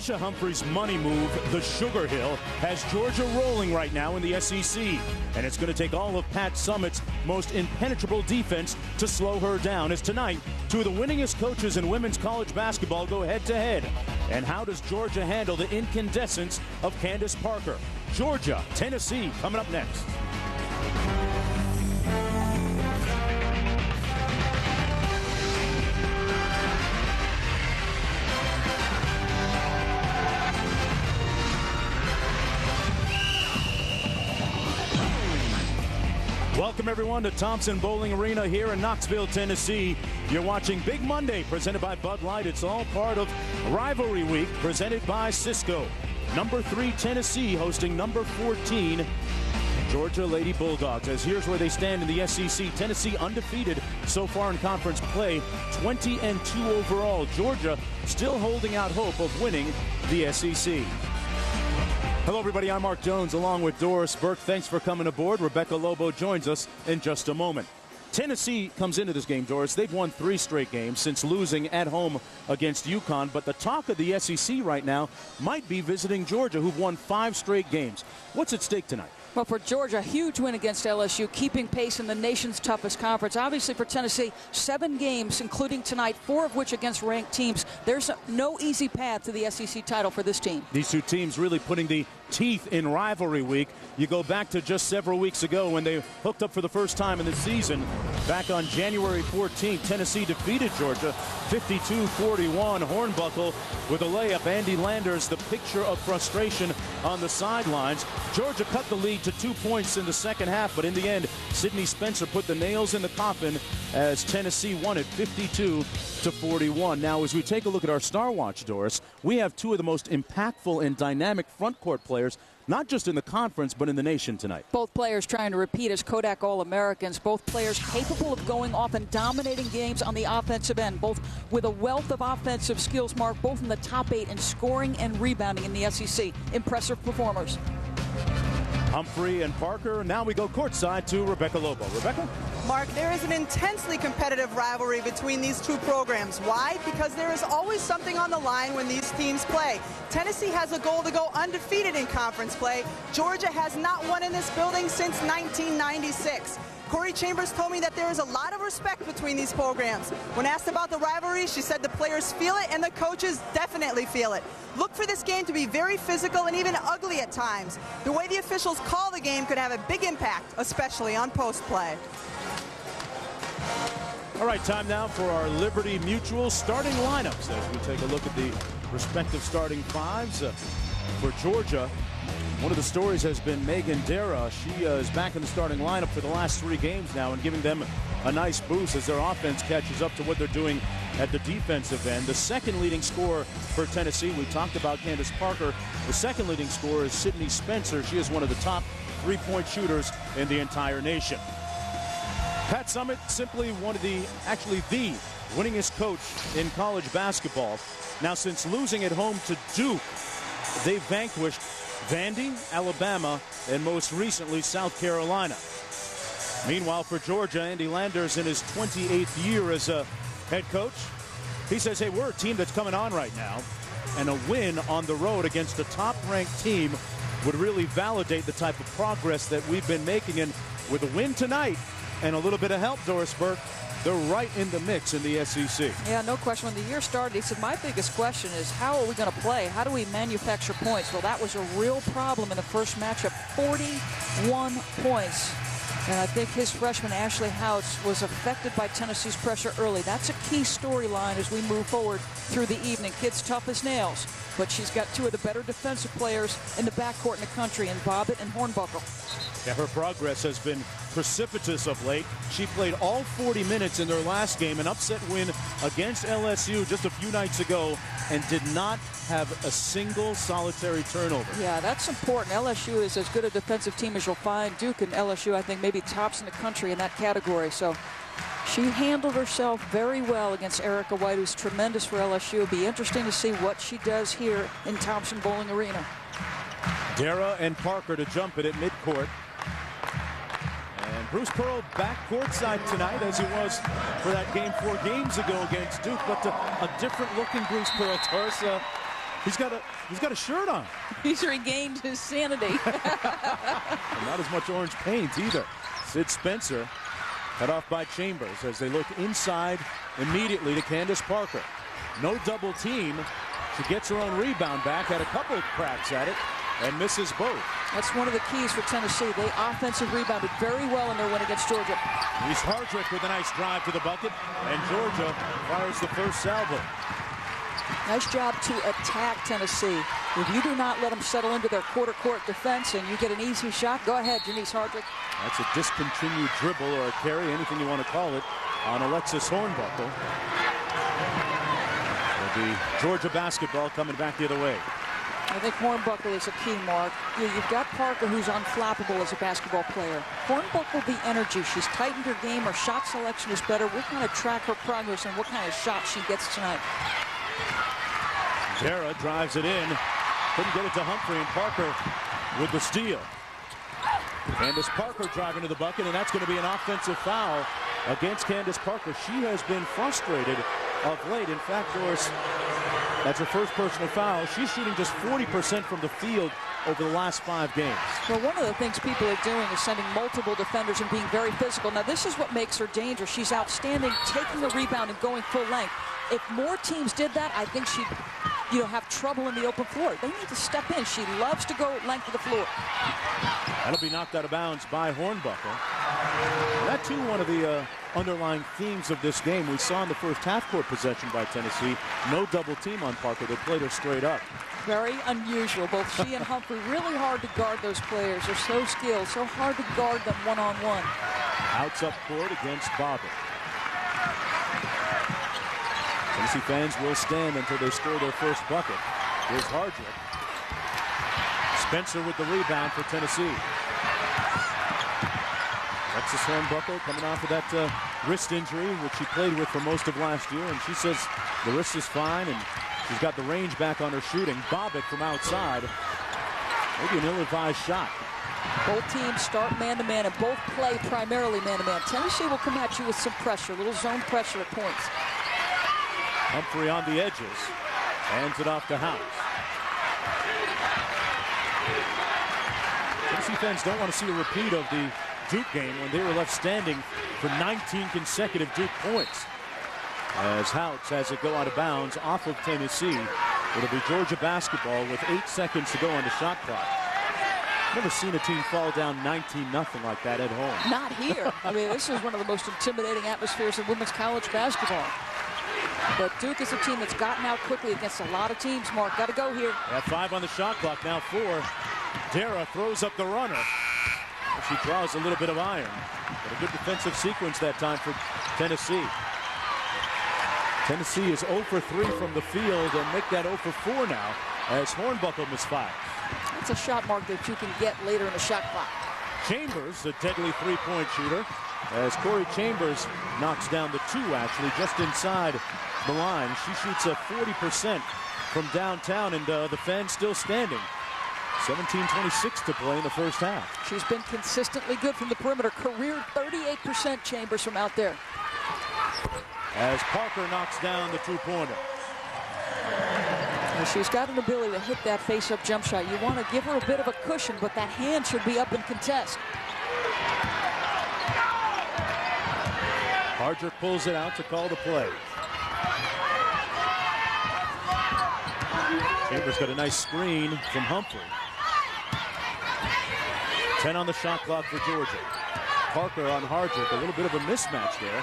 Joshua Humphrey's money move, the Sugar Hill, has Georgia rolling right now in the SEC. And it's going to take all of Pat Summitt's most impenetrable defense to slow her down, as tonight, two of the winningest coaches in women's college basketball go head-to-head. And how does Georgia handle the incandescence of Candace Parker? Georgia, Tennessee, coming up next. Welcome, everyone, to Thompson Bowling Arena here in Knoxville, Tennessee. You're watching Big Monday, presented by Bud Light. It's all part of Rivalry Week, presented by Cisco. Number 3, Tennessee, hosting number 14, Georgia Lady Bulldogs. As here's where they stand in the SEC. Tennessee undefeated so far in conference play, 20-2 overall. Georgia still holding out hope of winning the SEC. Hello, everybody. I'm Mark Jones, along with Doris Burke. Thanks for coming aboard. Rebecca Lobo joins us in just a moment. Tennessee comes into this game, Doris. They've won 3 straight games since losing at home against UConn. But the talk of the SEC right now might be visiting Georgia, who've won 5 straight games. What's at stake tonight? Well, for Georgia, a huge win against LSU, keeping pace in the nation's toughest conference. Obviously, for Tennessee, 7 games, including tonight, 4 of which against ranked teams. There's no easy path to the SEC title for this team. These two teams really putting the teeth in rivalry week. You go back to just several weeks ago when they hooked up for the first time in the season. Back on January 14th, Tennessee defeated Georgia 52-41. Hornbuckle with a layup. Andy Landers, the picture of frustration on the sidelines. Georgia cut the lead to 2 points in the second half, but in the end, Sydney Spencer put the nails in the coffin as Tennessee won it 52-41. Now, as we take a look at our Star Watch, Doris, we have 2 of the most impactful and dynamic front court players, not just in the conference, but in the nation tonight. Both players trying to repeat as Kodak All-Americans. Both players capable of going off and dominating games on the offensive end. Both with a wealth of offensive skills, Mark, both in the top 8 in scoring and rebounding in the SEC. Impressive performers. Humphrey and Parker. Now we go courtside to Rebecca Lobo. Rebecca? Mark, there is an intensely competitive rivalry between these two programs. Why? Because there is always something on the line when these teams play. Tennessee has a goal to go undefeated in conference play. Georgia has not won in this building since 1996. Corey Chambers told me that there is a lot of respect between these programs. When asked about the rivalry, she said the players feel it and the coaches definitely feel it. Look for this game to be very physical and even ugly at times. The way the officials call the game could have a big impact, especially on post play. All right, time now for our Liberty Mutual starting lineups as we take a look at the respective starting fives for Georgia. One of the stories has been Megan Dara. She is back in the starting lineup for the last 3 games now and giving them a nice boost as their offense catches up to what they're doing at the defensive end. The second leading scorer for Tennessee, we talked about Candace Parker. The second leading scorer is Sydney Spencer. She is one of the top 3-point shooters in the entire nation. Pat Summitt, simply actually the winningest coach in college basketball. Now, since losing at home to Duke, they've vanquished Vandy, Alabama, and most recently South Carolina. Meanwhile, for Georgia, Andy Landers in his 28th year as a head coach, he says, hey, we're a team that's coming on right now, and a win on the road against a top-ranked team would really validate the type of progress that we've been making. And with a win tonight and a little bit of help, Doris Burke, they're right in the mix in the SEC. Yeah, no question. When the year started, he said, my biggest question is, how are we going to play? How do we manufacture points? Well, that was a real problem in the first matchup. 41 points. And I think his freshman, Ashley Houts, was affected by Tennessee's pressure early. That's a key storyline as we move forward through the evening. Kid's tough as nails, but she's got 2 of the better defensive players in the backcourt in the country, in Bobbitt and Hornbuckle. Yeah, her progress has been precipitous of late. She played all 40 minutes in their last game, an upset win against LSU just a few nights ago, and did not have a single solitary turnover. Yeah, that's important. LSU is as good a defensive team as you'll find. Duke and LSU, I think, maybe tops in the country in that category. So she handled herself very well against Erica White, who's tremendous for LSU. It'll be interesting to see what she does here in Thompson Bowling Arena. Dara and Parker to jump it at midcourt. And Bruce Pearl back courtside tonight as he was for that game 4 games ago against Duke, but a different looking Bruce Pearl. Tarsa He's got a shirt on. He's regained his sanity. And not as much orange paint either. Sid Spencer cut off by Chambers as they look inside immediately to Candace Parker. No double team. She gets her own rebound back, had a couple of cracks at it, and misses both. That's one of the keys for Tennessee. They offensive rebounded very well in their win against Georgia. Here's Hardrick with a nice drive to the bucket, and Georgia fires the first salvo. Nice job to attack Tennessee. If you do not let them settle into their quarter court defense and you get an easy shot, go ahead, Janice Hardrick. That's a discontinued dribble or a carry, anything you want to call it, on Alexis Hornbuckle. It'll be Georgia basketball coming back the other way. I think Hornbuckle is a key, Mark. You've got Parker, who's unflappable as a basketball player. Hornbuckle, the energy. She's tightened her game. Her shot selection is better. We're going to track her progress and what kind of shot she gets tonight. Dara drives it in. Couldn't get it to Humphrey, and Parker with the steal. Candace Parker driving to the bucket, and that's going to be an offensive foul against Candace Parker. She has been frustrated of late. In fact, Doris, that's her first personal foul. She's shooting just 40% from the field over the last 5 games. Well, one of the things people are doing is sending multiple defenders and being very physical. Now, this is what makes her dangerous. She's outstanding, taking the rebound and going full length. If more teams did that, I think she'd have trouble in the open floor. They need to step in. She loves to go length of the floor. That'll be knocked out of bounds by Hornbuckle. That, too, one of the underlying themes of this game. We saw in the first half-court possession by Tennessee, no double team on Parker. They played her straight up. Very unusual. Both she and Humphrey really hard to guard those players. They're so skilled, so hard to guard them one-on-one. Outs up court against Bobbitt. Tennessee fans will stand until they score their first bucket. Here's Hardrick. Spencer with the rebound for Tennessee. Alexis Hornbuckle coming off of that wrist injury, which she played with for most of last year, and she says the wrist is fine, and she's got the range back on her shooting. Bobbitt from outside. Maybe an ill-advised shot. Both teams start man-to-man and both play primarily man-to-man. Tennessee will come at you with some pressure, a little zone pressure at points. Humphrey on the edges. Hands it off to House. Tennessee fans don't want to see a repeat of the Duke game when they were left standing for 19 consecutive Duke points. As Houts has it go out of bounds off of Tennessee. It'll be Georgia basketball with 8 seconds to go on the shot clock. Never seen a team fall down 19-0 like that at home. Not here. I mean, this is one of the most intimidating atmospheres in women's college basketball. But Duke is a team that's gotten out quickly against a lot of teams, Mark. Got to go here. At 5 on the shot clock, now 4. Dara throws up the runner. She draws a little bit of iron. But a good defensive sequence that time for Tennessee. Tennessee is 0 for 3 from the field and make that 0 for 4 now as Hornbuckle misfires. That's a shot, Mark, that you can get later in the shot clock. Chambers, a deadly three-point shooter, as Corey Chambers knocks down the 2, actually, just inside the line. She shoots a 40% from downtown, and the fans still standing. 17:26 to play in the first half. She's been consistently good from the perimeter. Career 38% Chambers from out there. As Parker knocks down the 2-pointer. She's got an ability to hit that face-up jump shot. You want to give her a bit of a cushion, but that hand should be up in contest. Hardrick pulls it out to call the play. Chambers got a nice screen from Humphrey. 10 on the shot clock for Georgia. Parker on Hardrick, a little bit of a mismatch there.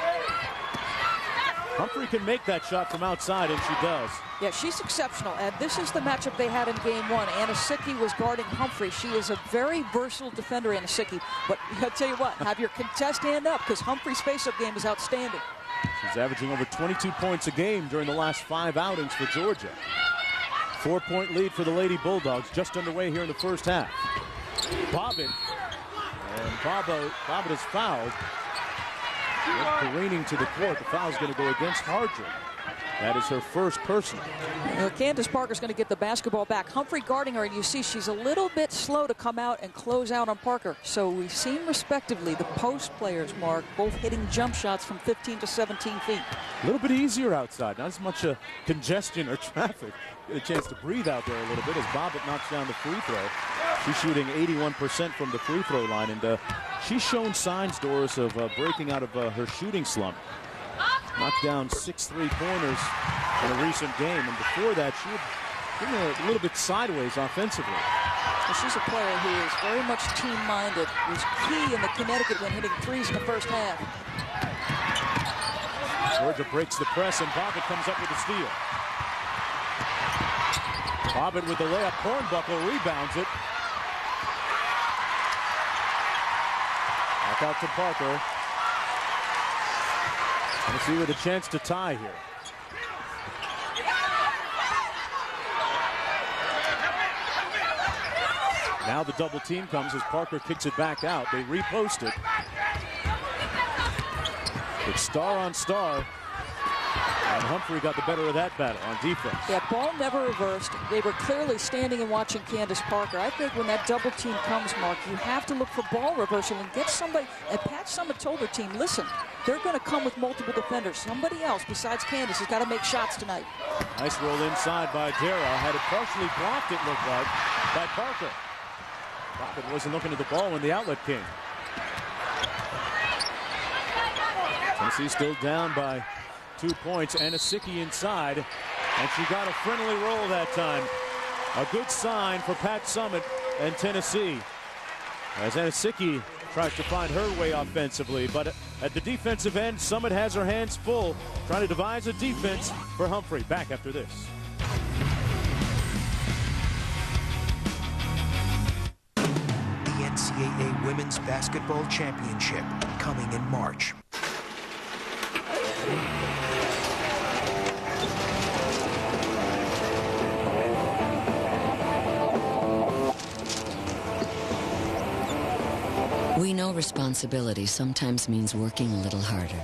Humphrey can make that shot from outside, and she does. Yeah, she's exceptional, and this is the matchup they had in game 1. Anasicki was guarding Humphrey. She is a very versatile defender, Anasicki. But I'll tell you what, have your contest hand up, because Humphrey's face-up game is outstanding. She's averaging over 22 points a game during the last 5 outings for Georgia. 4-point lead for the Lady Bulldogs, just underway here in the first half. Bobbitt, and Bobbitt is fouled. Careening to the court. The foul's going to go against Hardrick. That is her first personal. Candace Parker's going to get the basketball back. Humphrey guarding her, and you see she's a little bit slow to come out and close out on Parker. So we've seen respectively the post players, Mark, both hitting jump shots from 15 to 17 feet. A little bit easier outside. Not as much congestion or traffic. Get a chance to breathe out there a little bit as Bobbitt knocks down the free throw. She's shooting 81% from the free throw line, and she's shown signs, Doris, of breaking out of her shooting slump. Knocked down 6 3-pointers in a recent game, and before that she had been a little bit sideways offensively. Well, she's a player who is very much team-minded. Was key in the Connecticut win, hitting threes in the first half. Georgia breaks the press, and Bobbitt comes up with the steal. Bobbitt with the layup, Hornbuckle rebounds it. Back out to Parker. Tennessee with a chance to tie here. Now the double team comes as Parker kicks it back out. They repost it. It's star on star. And Humphrey got the better of that battle on defense. Yeah, ball never reversed. They were clearly standing and watching Candace Parker. I think when that double team comes, Mark, you have to look for ball reversal and get somebody. And Pat Summitt told her team, listen, they're going to come with multiple defenders. Somebody else besides Candace has got to make shots tonight. Nice roll inside by Dara. Had it partially blocked, it looked like, by Parker. Bobbitt wasn't looking at the ball when the outlet came. Tennessee still down by 2 points. Anisicki inside, and she got a friendly roll that time. A good sign for Pat Summitt and Tennessee as Anisicki tries to find her way offensively, but at the defensive end, Summitt has her hands full trying to devise a defense for Humphrey. Back after this. The NCAA Women's Basketball Championship coming in March. We know responsibility sometimes means working a little harder.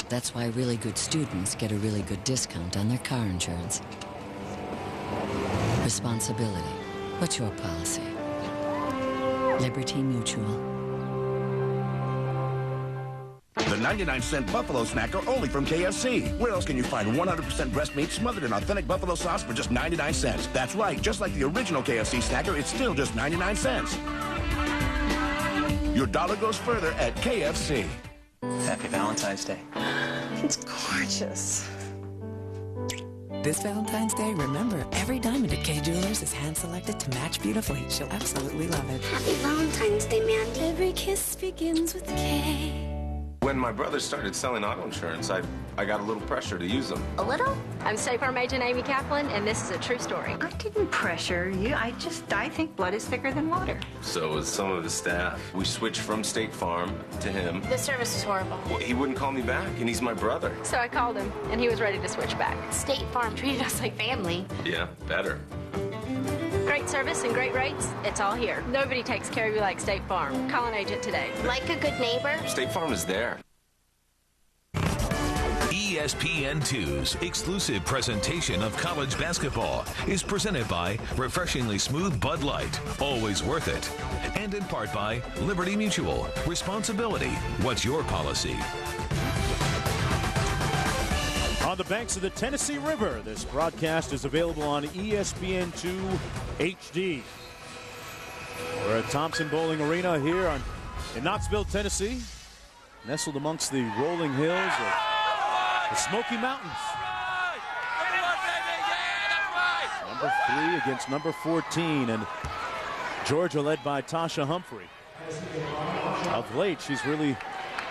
That's why really good students get a really good discount on their car insurance. Responsibility. What's your policy? Liberty Mutual. The 99-cent Buffalo Snack are only from KFC. Where else can you find 100% breast meat smothered in authentic buffalo sauce for just 99 cents? That's right, just like the original KFC Snacker, it's still just 99 cents. Your dollar goes further at KFC. Happy Valentine's Day. It's gorgeous. This Valentine's Day, remember, every diamond at Kay Jewelers is hand-selected to match beautifully. She'll absolutely love it. Happy Valentine's Day, Mandy. Every kiss begins with K. When my brother started selling auto insurance, I got a little pressure to use them. A little? I'm State Farm Agent Amy Kaplan, and this is a true story. I didn't pressure you. I think blood is thicker than water. So was some of the staff. We switched from State Farm to him. The service is horrible. Well, he wouldn't call me back, and he's my brother. So I called him, and he was ready to switch back. State Farm treated us like family. Yeah, better. Great service and great rates, it's all here. Nobody takes care of you like State Farm. Call an agent today. Like a good neighbor? State Farm is there. ESPN2's exclusive presentation of college basketball is presented by Refreshingly Smooth Bud Light, always worth it, and in part by Liberty Mutual. Responsibility. What's your policy? On the banks of the Tennessee River, this broadcast is available on ESPN2 HD. We're at Thompson Bowling Arena here in Knoxville, Tennessee, nestled amongst the rolling hills of the Smoky Mountains. Number 3 against number 14, and Georgia led by Tasha Humphrey. Of late, she's really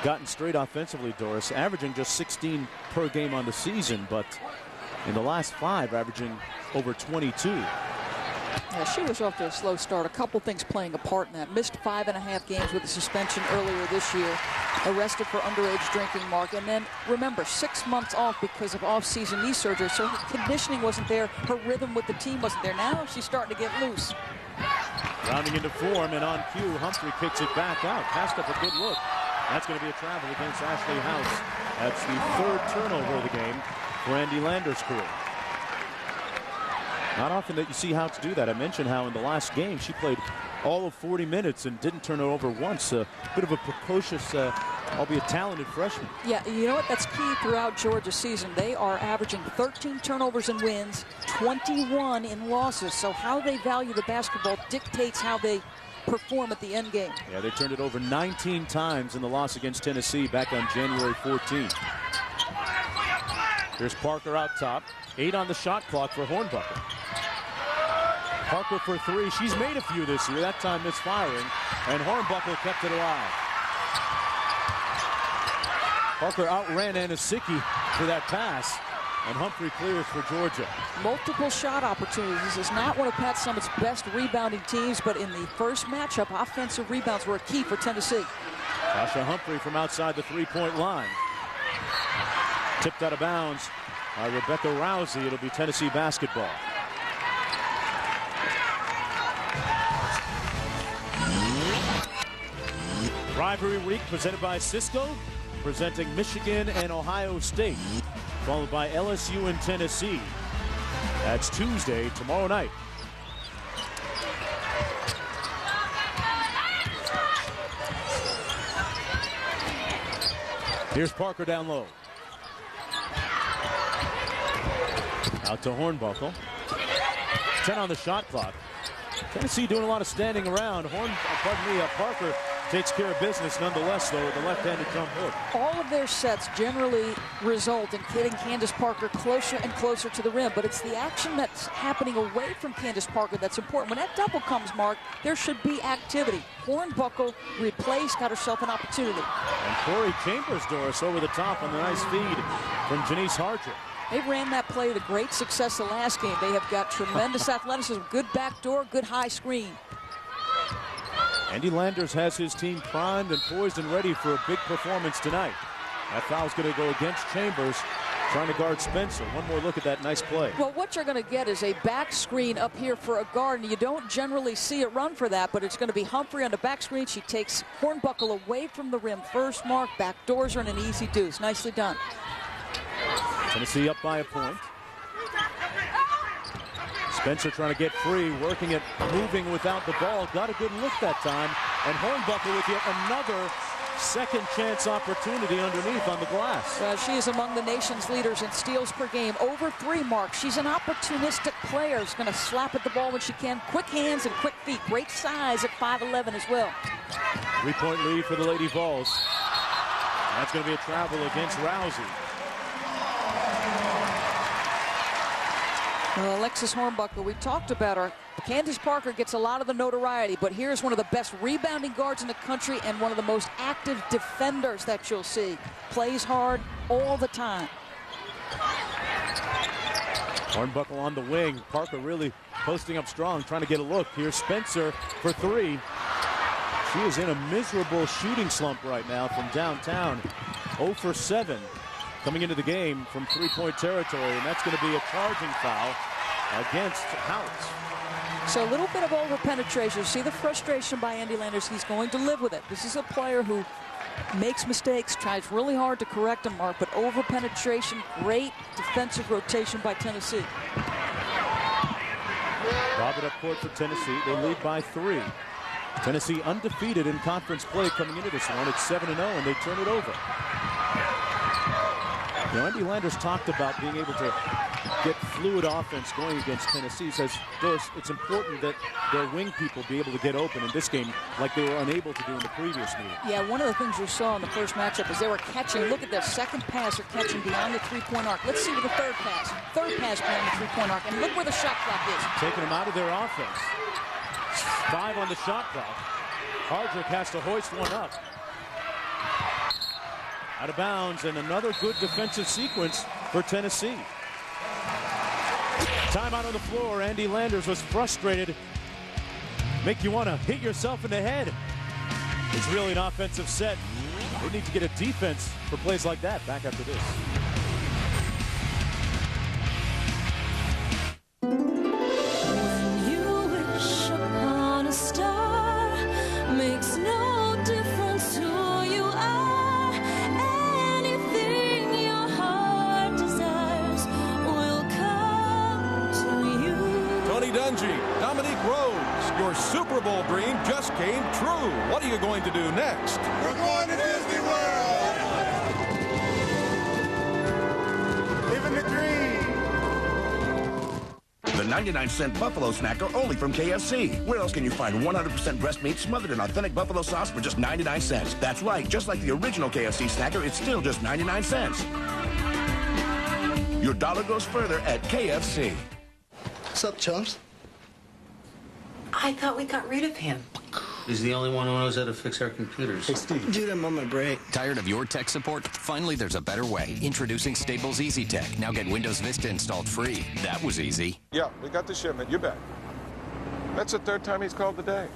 gotten straight offensively, Doris, averaging just 16 per game on the season, but in the last 5, averaging over 22. Yeah, she was off to a slow start. A couple things playing a part in that. Missed 5.5 games with a suspension earlier this year. Arrested for underage drinking, Mark. And then, remember, 6 months off because of off-season knee surgery. So her conditioning wasn't there. Her rhythm with the team wasn't there. Now she's starting to get loose. Rounding into form, and on cue, Humphrey kicks it back out. Passed up a good look. That's going to be a travel against Ashley House. That's the 3rd turnover of the game for Andy Lander's career. Not often that you see Houts do that. I mentioned how in the last game she played all of 40 minutes and didn't turn it over once. A bit of a precocious, albeit talented freshman. Yeah, you know what? That's key throughout Georgia's season. They are averaging 13 turnovers in wins, 21 in losses. So how they value the basketball dictates how they perform at the end game. Yeah, they turned it over 19 times in the loss against Tennessee back on January 14th. Here's Parker out top. 8 on the shot clock for Hornbuckle. Parker for 3. She's made a few this year. That time misfiring. And Hornbuckle kept it alive. Parker outran Anisicki for that pass. And Humphrey clears for Georgia. Multiple shot opportunities. This is not one of Pat Summitt's best rebounding teams, but in the first matchup, offensive rebounds were a key for Tennessee. Tasha Humphrey from outside the three-point line. Tipped out of bounds by Rebecca Rousey. It'll be Tennessee basketball. Rivalry Week presented by Cisco, presenting Michigan and Ohio State, followed by LSU and Tennessee. That's Tuesday, tomorrow night. Here's Parker down low. Out to Hornbuckle. 10 on the shot clock. Tennessee doing a lot of standing around. Parker takes care of business nonetheless, though, with the left-handed jump hook. All of their sets generally result in getting Candace Parker closer and closer to the rim, but it's the action that's happening away from Candace Parker that's important. When that double comes, Mark, there should be activity. Hornbuckle replaced, got herself an opportunity. And Corey Chambers, Doris, over the top on the nice feed from Janice Harger. They ran that play with great success the last game. They have got tremendous athleticism, good backdoor, good high screen. Andy Landers has his team primed and poised and ready for a big performance tonight. That foul's going to go against Chambers, trying to guard Spencer. One more look at that nice play. Well, what you're going to get is a back screen up here for a guard, and you don't generally see it run for that, but it's going to be Humphrey on the back screen. She takes Hornbuckle away from the rim. First mark, back doors are in an easy deuce. Nicely done. Tennessee up by a point. Spencer trying to get free, working it, moving without the ball. Got a good look that time. And Hornbuckle with yet another second chance opportunity underneath on the glass. She is among the nation's leaders in steals per game. Over 3 marks. She's an opportunistic player. She's going to slap at the ball when she can. Quick hands and quick feet. Great size at 5'11" as well. 3-point lead for the Lady Vols. That's going to be a travel against Rousey. Well, Alexis Hornbuckle, we talked about her. Candace Parker gets a lot of the notoriety, but here's one of the best rebounding guards in the country and one of the most active defenders that you'll see. Plays hard all the time. Hornbuckle on the wing. Parker really posting up strong, trying to get a look. Here's Spencer for 3. She is in a miserable shooting slump right now from downtown. 0 for 7. Coming into the game from 3-point territory, and that's going to be a charging foul against Houts. So a little bit of over-penetration. See the frustration by Andy Landers. He's going to live with it. This is a player who makes mistakes, tries really hard to correct them, Mark, but over-penetration, great defensive rotation by Tennessee. Bob it up court for Tennessee. They lead by 3. Tennessee undefeated in conference play coming into this one. It's 7-0, and they turn it over. You know, Andy Landers talked about being able to get fluid offense going against Tennessee. He says, Doris, it's important that their wing people be able to get open in this game like they were unable to do in the previous meeting. Yeah, one of the things you saw in the first matchup is they were catching. Look at their second pass. They're catching beyond the 3-point arc. Let's see with the third pass. Third pass beyond the 3-point arc. And look where the shot clock is. Taking them out of their offense. 5 on the shot clock. Hardrick has to hoist one up. Out of bounds, and another good defensive sequence for Tennessee. Timeout on the floor. Andy Landers was frustrated. Make you want to hit yourself in the head. It's really an offensive set. They need to get a defense for plays like that. Back after this. When you wish upon a star, makes no difference who you are. Anything your heart desires Dominique Rhodes, your Super Bowl dream just came true. What are you going to do next? We're going to Disney World! Living the dream! The 99-cent Buffalo Snacker only from KFC. Where else can you find 100% breast meat smothered in authentic buffalo sauce for just 99 cents? That's right, just like the original KFC Snacker, it's still just 99 cents. Your dollar goes further at KFC. What's up, chumps? I thought we got rid of him. He's the only one who knows how to fix our computers. Hey, Steve. Dude, I'm on my break. Tired of your tech support? Finally, there's a better way. Introducing Staples Easy Tech. Now get Windows Vista installed free. That was easy. Yeah, we got the shipment. You bet. That's the third time he's called today.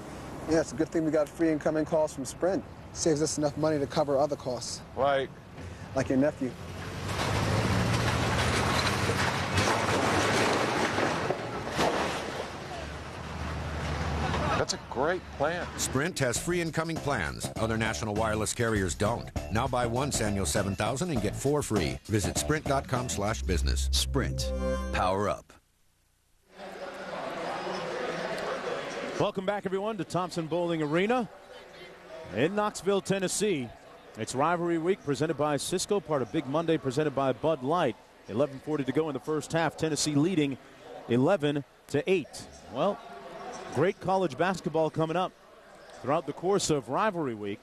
Yeah, it's a good thing we got free incoming calls from Sprint. Saves us enough money to cover other costs. Like your nephew. That's a great plan. Sprint has free incoming plans. Other national wireless carriers don't. Now buy one Sanyo 7000 and get 4 free. Visit sprint.com/business. Sprint. Power up. Welcome back, everyone, to Thompson Bowling Arena in Knoxville, Tennessee. It's Rivalry Week presented by Cisco, part of Big Monday presented by Bud Light. 11:40 to go in the first half. Tennessee leading 11-8. Well, great college basketball coming up throughout the course of Rivalry Week.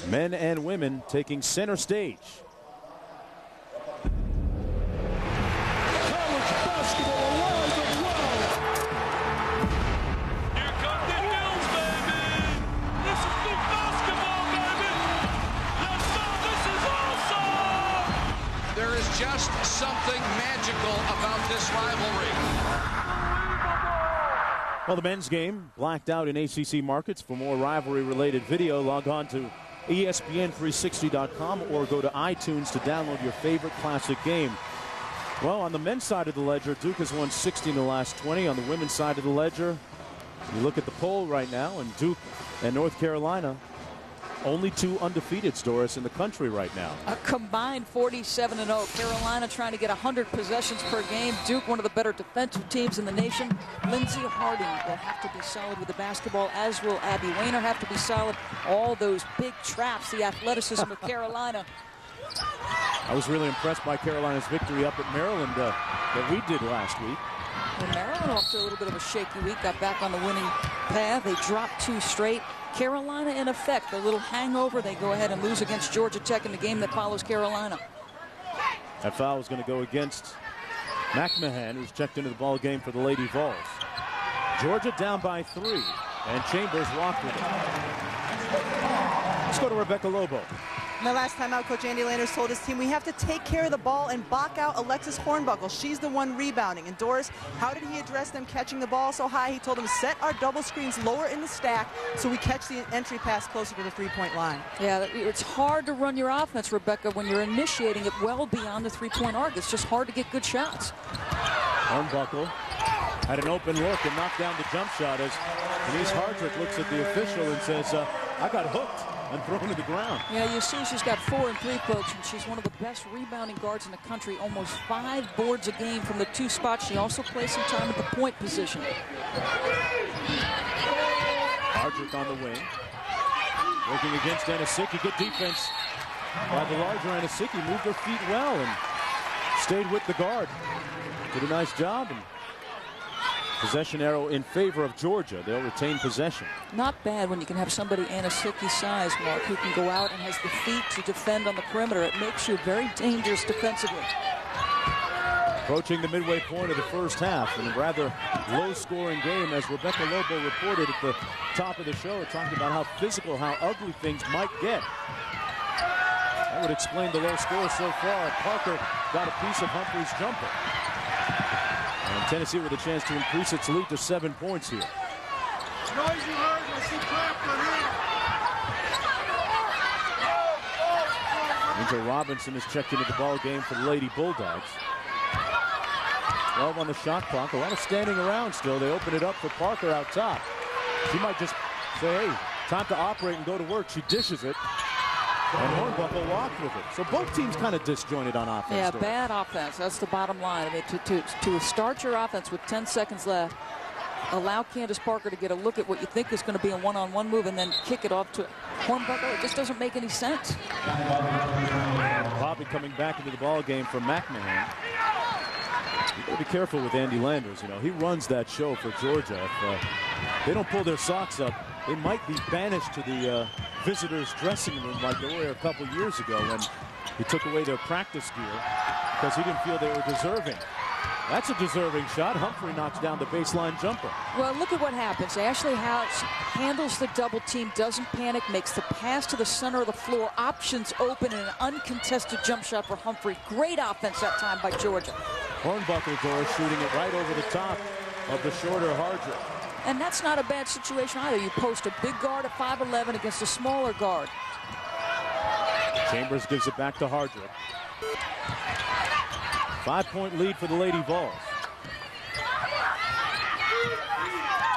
Men and women taking center stage. College basketball alive and well! Here come the Bills, baby! This is big basketball, baby! Let's go! This is awesome! There is just something magical about this rivalry. Well, the men's game blacked out in ACC markets. For more rivalry-related video, log on to ESPN360.com or go to iTunes to download your favorite classic game. Well, on the men's side of the ledger, Duke has won 16 of the last 20. On the women's side of the ledger, you look at the poll right now, and Duke and North Carolina, only 2 undefeateds, Doris, in the country right now. A combined 47-0. Carolina trying to get 100 possessions per game. Duke, one of the better defensive teams in the nation. Lindsey Harding will have to be solid with the basketball, as will Abby Wayner have to be solid. All those big traps, the athleticism of Carolina. I was really impressed by Carolina's victory up at Maryland that we did last week. Well, Maryland off to a little bit of a shaky week, got back on the winning path. They dropped 2 straight. Carolina, in effect, a little hangover. They go ahead and lose against Georgia Tech in the game that follows Carolina. That foul is going to go against McMahon, who's checked into the ball game for the Lady Vols. Georgia down by 3, and Chambers walked with it. Let's go to Rebecca Lobo. The last time out, Coach Andy Landers told his team, we have to take care of the ball and block out Alexis Hornbuckle. She's the one rebounding. And Doris, how did he address them catching the ball so high? He told them, set our double screens lower in the stack so we catch the entry pass closer to the three-point line. Yeah, it's hard to run your offense, Rebecca, when you're initiating it well beyond the three-point arc. It's just hard to get good shots. Hornbuckle had an open look and knocked down the jump shot as Denise Hardrick looks at the official and says, I got hooked and thrown to the ground. Yeah, you see she's got 4 and 3, folks, and she's one of the best rebounding guards in the country. Almost 5 boards a game from the 2 spots. She also plays some time at the point position. Hardrick on the wing. Working against Anisiki. Good defense by the larger Anisiki. Moved her feet well and stayed with the guard. Did a nice job. And possession arrow in favor of Georgia. They'll retain possession. Not bad when you can have somebody Anisiki's size, Mark, who can go out and has the feet to defend on the perimeter. It makes you very dangerous defensively. Approaching the midway point of the first half in a rather low-scoring game, as Rebecca Lobo reported at the top of the show, talking about how physical, how ugly things might get. That would explain the low score so far. Parker got a piece of Humphrey's jumper. And Tennessee with a chance to increase its lead to 7 points here. Angel Robinson is checked into the ball game for the Lady Bulldogs. 12 on the shot clock. A lot of standing around still. They open it up for Parker out top. She might just say, hey, time to operate and go to work. She dishes it. And Hornbuckle walked with it. So both teams kind of disjointed on offense. Yeah, bad offense. That's the bottom line. I mean, to start your offense with 10 seconds left, allow Candace Parker to get a look at what you think is going to be a one-on-one move and then kick it off to Hornbuckle. It just doesn't make any sense. Bobby coming back into the ball game from McMahon. You got to be careful with Andy Landers. You know, he runs that show for Georgia. If they don't pull their socks up, they might be banished to the visitors' dressing room like they were a couple years ago when he took away their practice gear because he didn't feel they were deserving. That's a deserving shot. Humphrey knocks down the baseline jumper. Well, look at what happens. Ashley House handles the double team, doesn't panic, makes the pass to the center of the floor. Options open and an uncontested jump shot for Humphrey. Great offense that time by Georgia. Hornbuckle Doris shooting it right over the top of the shorter Hardrick. And that's not a bad situation either. You post a big guard at 5'11" against a smaller guard. Chambers gives it back to Hardrick. 5-point lead for the Lady Vols.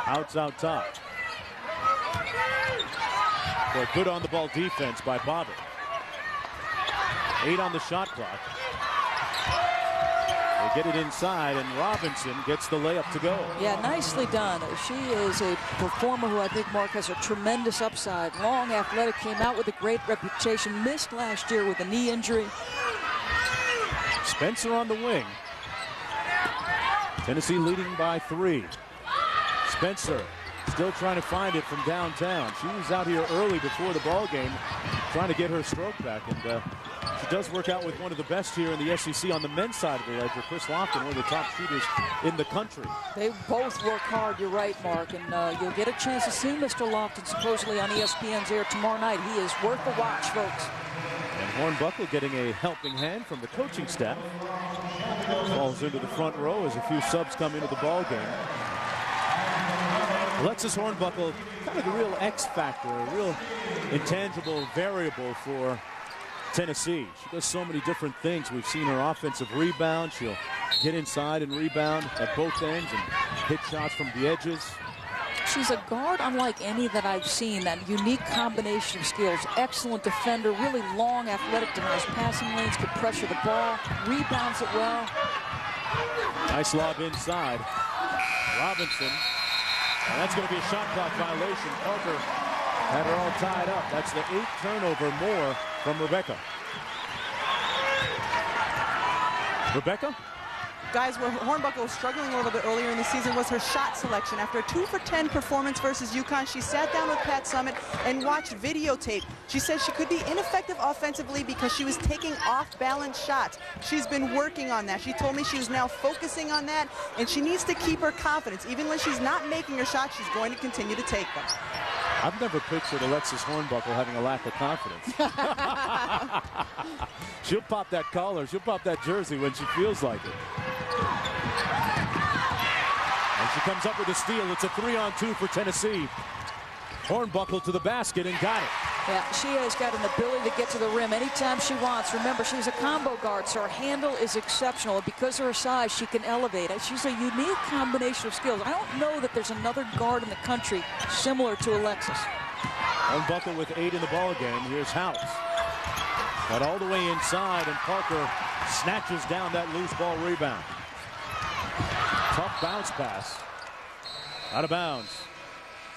Outs out top. Boy, good on the ball defense by Bobbitt. 8 on the shot clock. They get it inside, and Robinson gets the layup to go. Yeah, nicely done. She is a performer who I think, Mark, has a tremendous upside. Long, athletic, came out with a great reputation. Missed last year with a knee injury. Spencer on the wing. Tennessee leading by 3. Spencer still trying to find it from downtown. She was out here early before the ball game trying to get her stroke back, and she does work out with one of the best here in the SEC on the men's side of the ledger, Chris Lofton, one of the top shooters in the country. They both work hard, you're right, Mark, and you'll get a chance to see Mr. Lofton supposedly on ESPN's air tomorrow night. He is worth a watch, folks. And Hornbuckle getting a helping hand from the coaching staff. Falls into the front row as a few subs come into the ball game. Alexis Hornbuckle, kind of the real X factor, a real intangible variable for Tennessee. She does so many different things. We've seen her offensive rebound. She'll get inside and rebound at both ends and hit shots from the edges. She's a guard unlike any that I've seen. That unique combination of skills. Excellent defender, really long, athletic, denies passing lanes, could pressure the ball, rebounds it well. Nice lob inside. Robinson. And that's going to be a shot clock violation. Parker had her all tied up. That's the 8th turnover more from Rebecca. Rebecca? Guys, where Hornbuckle was struggling a little bit earlier in the season was her shot selection. After a 2 for 10 performance versus UConn, she sat down with Pat Summitt and watched videotape. She said she could be ineffective offensively because she was taking off-balance shots. She's been working on that. She told me she was now focusing on that, and she needs to keep her confidence. Even when she's not making her shots, she's going to continue to take them. I've never pictured Alexis Hornbuckle having a lack of confidence. She'll pop that collar, she'll pop that jersey when she feels like it. And she comes up with a steal. It's a 3-on-2 for Tennessee. Hornbuckle to the basket and got it. Yeah, she has got an ability to get to the rim anytime she wants. Remember, she's a combo guard, so her handle is exceptional. Because of her size, she can elevate it. She's a unique combination of skills. I don't know that there's another guard in the country similar to Alexis. Hornbuckle with 8 in the ball game. Here's House. Got all the way inside, and Parker snatches down that loose ball rebound. Tough bounce pass. Out of bounds.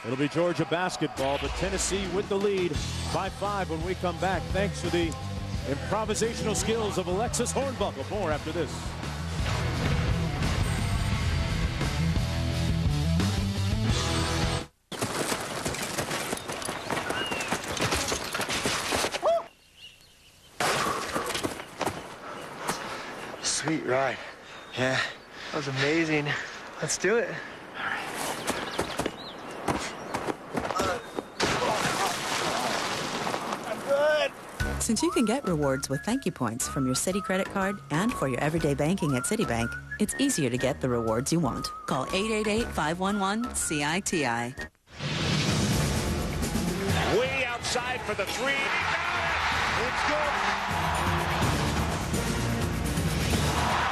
It'll be Georgia basketball, but Tennessee with the lead by 5 when we come back. Thanks to the improvisational skills of Alexis Hornbuckle. More after this. Sweet ride. Yeah. That was amazing. Let's do it. Since you can get rewards with thank you points from your Citi credit card and for your everyday banking at Citibank, it's easier to get the rewards you want. Call 888-511-CITI. Way outside for the 3. It's good.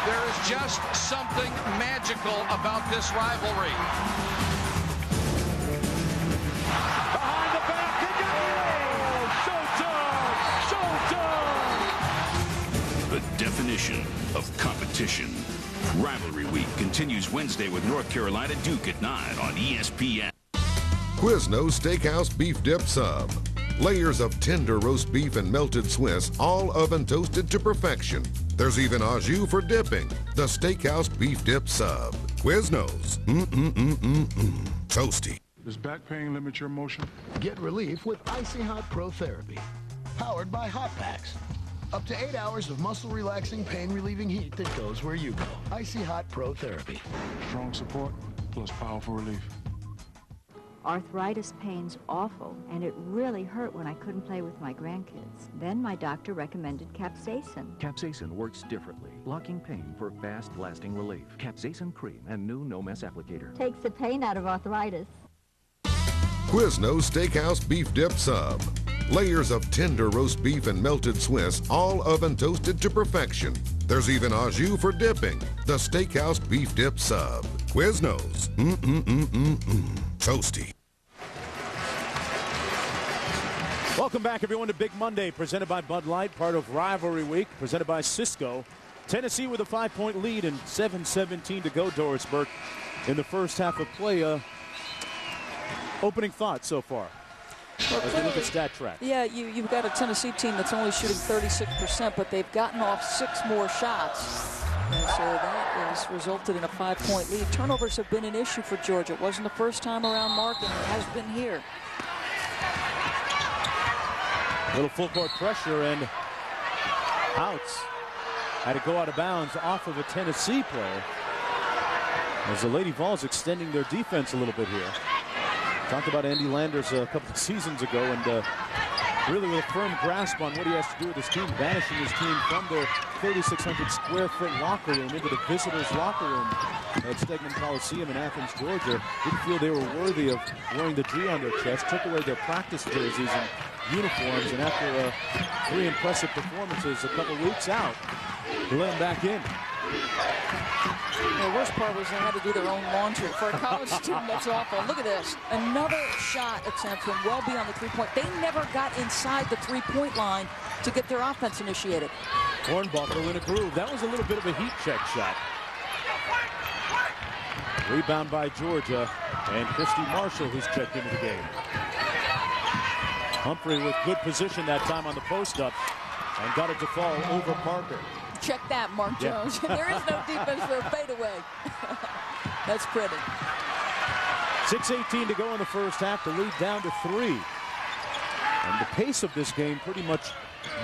There is just something magical about this rivalry. Behind the back, showtime! definition of competition. Rivalry Week continues Wednesday with North Carolina Duke at 9 on ESPN. Quiznos Steakhouse Beef Dip Sub. Layers of tender roast beef and melted Swiss, all oven toasted to perfection. There's even au jus for dipping. The Steakhouse Beef Dip Sub. Quiznos. Toasty. Does back pain limit your motion? Get relief with Icy Hot Pro Therapy. Powered by Hot Packs. Up to 8 hours of muscle-relaxing, pain-relieving heat that goes where you go. Icy Hot Pro Therapy. Strong support plus powerful relief. Arthritis pain's awful, and it really hurt when I couldn't play with my grandkids. Then my doctor recommended capsaicin. Capsaicin works differently, blocking pain for fast, lasting relief. Capsaicin cream and new no-mess applicator. Takes the pain out of arthritis. Quiznos Steakhouse Beef Dip Sub. Layers of tender roast beef and melted Swiss, all oven toasted to perfection. There's even au jus for dipping. The Steakhouse Beef Dip Sub. Quiznos. Toasty. Welcome back, everyone, to Big Monday, presented by Bud Light, part of Rivalry Week, presented by Cisco. Tennessee with a 5-point lead and 7:17 to go, Doris Burke, in the first half of play. Opening thoughts so far as we look at Stat Track. Yeah, you've got a Tennessee team that's only shooting 36%, but they've gotten off 6 more shots. And so that has resulted in a 5-point lead. Turnovers have been an issue for Georgia. It wasn't the first time around, Mark, and it has been here. A little full court pressure, and Outs had to go out of bounds off of a Tennessee player. As the Lady Vols extending their defense a little bit here. Talked about Andy Landers a couple of seasons ago, and really with a firm grasp on what he has to do with his team, banishing his team from their 3,600 square foot locker room into the visitors' locker room at Stegman Coliseum in Athens, Georgia. Didn't feel they were worthy of wearing the G on their chest, took away their practice jerseys and uniforms, and after 3 impressive performances a couple weeks out, they let them back in. The worst part was they had to do their own laundry. For a college student, that's awful. Look at this. Another shot attempt from well beyond the three-point. They never got inside the three-point line to get their offense initiated. Hornbuckle in a groove. That was a little bit of a heat check shot. Rebound by Georgia, and Christy Marshall, who's checked into the game. Humphrey with good position that time on the post-up, and got it to fall over Parker. Check that, Mark Jones. There is no defense for a fadeaway. That's pretty. 6:18 to go in the first half. The lead down to 3. And the pace of this game pretty much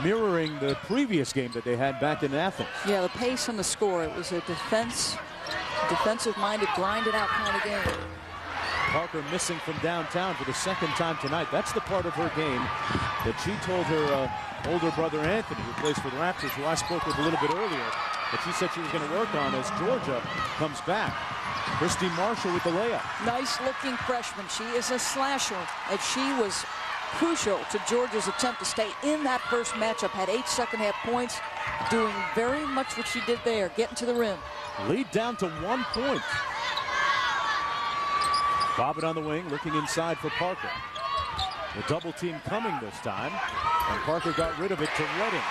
mirroring the previous game that they had back in Athens. Yeah, the pace and the score. It was a defensive-minded, grind-it-out kind of game. Parker missing from downtown for the second time tonight. That's the part of her game that she told her older brother Anthony, who plays for the Raptors, who I spoke with a little bit earlier, that she said she was going to work on as Georgia comes back. Christy Marshall with the layup. Nice-looking freshman. She is a slasher, and she was crucial to Georgia's attempt to stay in that first matchup. Had 8 second-half points, doing very much what she did there, getting to the rim. Lead down to 1 point. Bobbitt on the wing, looking inside for Parker. The double team coming this time, and Parker got rid of it to Redding.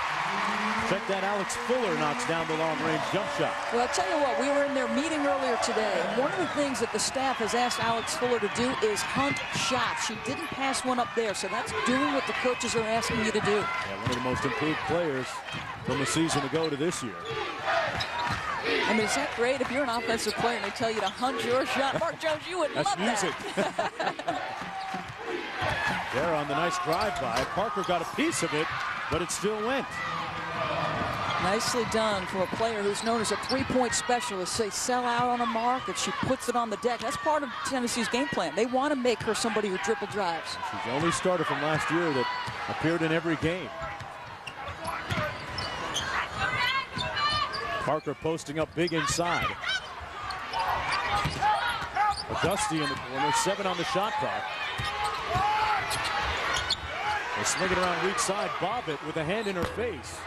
Check that, Alex Fuller knocks down the long-range jump shot. Well, I'll tell you what, we were in their meeting earlier today, and one of the things that the staff has asked Alex Fuller to do is hunt shots. She didn't pass one up there, so that's doing what the coaches are asking you to do. Yeah, one of the most improved players from a season ago to this year. I mean, is that great if you're an offensive player and they tell you to hunt your shot? Mark Jones, you would love music. that. There on the nice drive-by. Parker got a piece of it, but it still went. Nicely done for a player who's known as a three-point specialist. They sell out on a mark, and she puts it on the deck. That's part of Tennessee's game plan. They want to make her somebody who dribble drives. She's the only starter from last year that appeared in every game. Parker posting up big inside. Augusti in the corner, 7 on the shot clock. They swing it around weak side. Bobbitt with a hand in her face.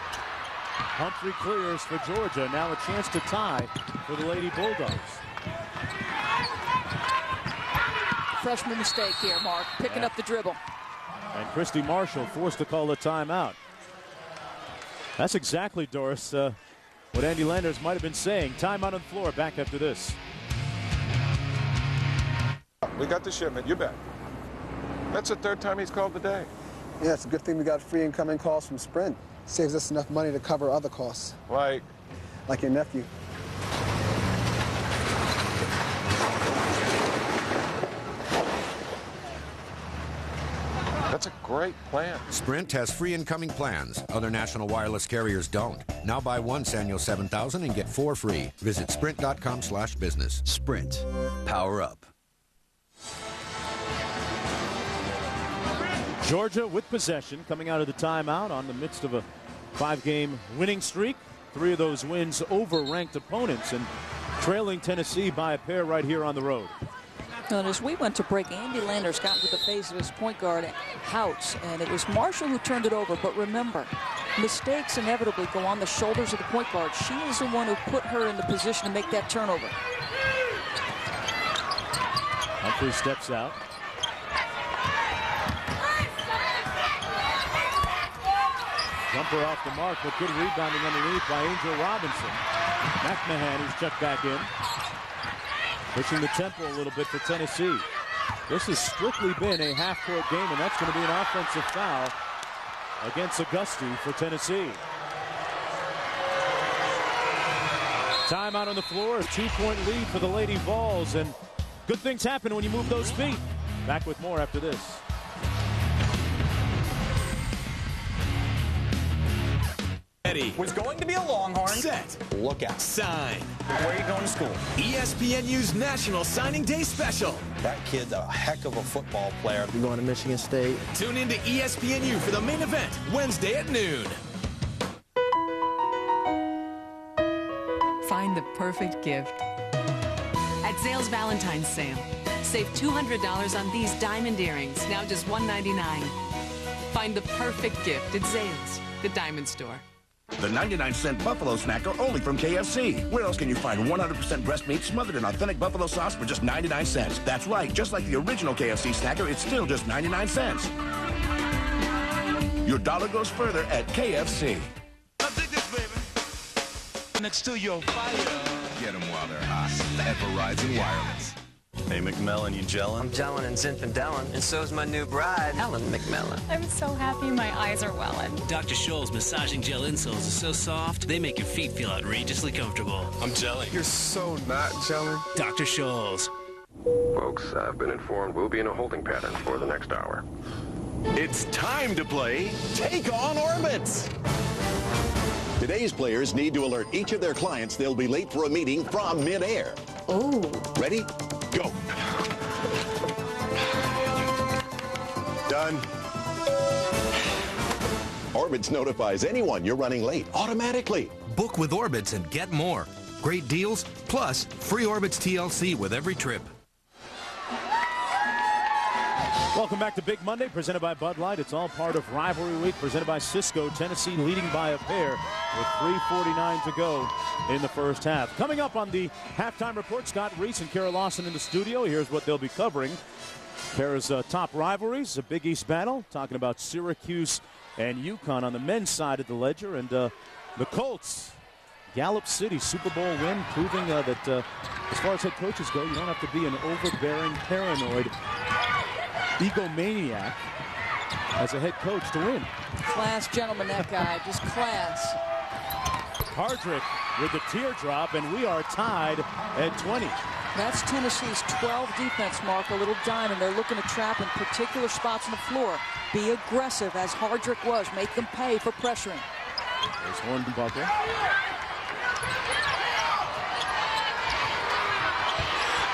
Humphrey clears for Georgia. Now a chance to tie for the Lady Bulldogs. Freshman mistake here, Mark, picking up the dribble. And Christy Marshall forced to call a timeout. That's exactly, Doris, what Andy Landers might have been saying. Time out on the floor. Back after this. We got the shipment. You bet. That's the third time he's called today. Yeah, it's a good thing we got free incoming calls from Sprint. Saves us enough money to cover other costs. Like your nephew. That's a great plan. Sprint has free incoming plans. Other national wireless carriers don't. Now buy one Sanyo 7000 and get 4 free. Visit sprint.com/business. Sprint. Power up. Georgia with possession coming out of the timeout on the midst of a 5-game winning streak. 3 of those wins over ranked opponents and trailing Tennessee by a pair right here on the road. And as we went to break, Andy Landers got into the face of his point guard, Houts, and it was Marshall who turned it over. But remember, mistakes inevitably go on the shoulders of the point guard. She is the one who put her in the position to make that turnover. Humphrey steps out. Jumper off the mark, but good rebounding underneath by Angel Robinson. McMahon, who's checked back in. Pushing the tempo a little bit for Tennessee. This has strictly been a half-court game, and that's going to be an offensive foul against Auguste for Tennessee. Timeout on the floor, a 2-point lead for the Lady Vols, and good things happen when you move those feet. Back with more after this. Ready. Was going to be a Longhorn. Set. Look out. Sign. Where are you going to school? ESPNU's National Signing Day Special. That kid's a heck of a football player. You're going to Michigan State. Tune in to ESPNU for the main event, Wednesday at noon. Find the perfect gift at Zales Valentine's Sale. Save $200 on these diamond earrings, now just $199. Find the perfect gift at Zales, the diamond store. The 99-cent Buffalo Snacker only from KFC. Where else can you find 100% breast meat smothered in authentic buffalo sauce for just 99 cents? That's right, just like the original KFC Snacker, it's still just 99 cents. Your dollar goes further at KFC. Now dig this, baby. Next to your fire. Get them while they're hot at Verizon Wireless. Hey, McMillan, you gelling? I'm gelling and zinfandellin, and so's my new bride, Helen McMillan. I'm so happy my eyes are welling. Dr. Scholl's massaging gel insoles are so soft, they make your feet feel outrageously comfortable. I'm gelling. You're so not gelling. Dr. Scholl's. Folks, I've been informed we'll be in a holding pattern for the next hour. It's time to play Take on Orbits. Today's players need to alert each of their clients they'll be late for a meeting from midair. Oh. Ready? Go. Done. Orbitz notifies anyone you're running late automatically. Book with Orbitz and get more. Great deals, plus free Orbitz TLC with every trip. Welcome back to Big Monday, presented by Bud Light. It's all part of Rivalry Week, presented by Cisco. Tennessee leading by a pair with 3:49 to go in the first half. Coming up on the halftime report, Scott Reese and Kara Lawson in the studio. Here's what they'll be covering. Kara's top rivalries, a Big East battle, talking about Syracuse and UConn on the men's side of the ledger. And the Colts, Gallup City Super Bowl win, proving that as far as head coaches go, you don't have to be an overbearing, paranoid egomaniac as a head coach to win. Class, gentlemen, that guy. Just class. Hardrick with the teardrop, and we are tied at 20. That's Tennessee's 12 defense, Mark. A little diamond. They're looking to trap in particular spots on the floor. Be aggressive, as Hardrick was. Make them pay for pressuring. There's Hornbuckle.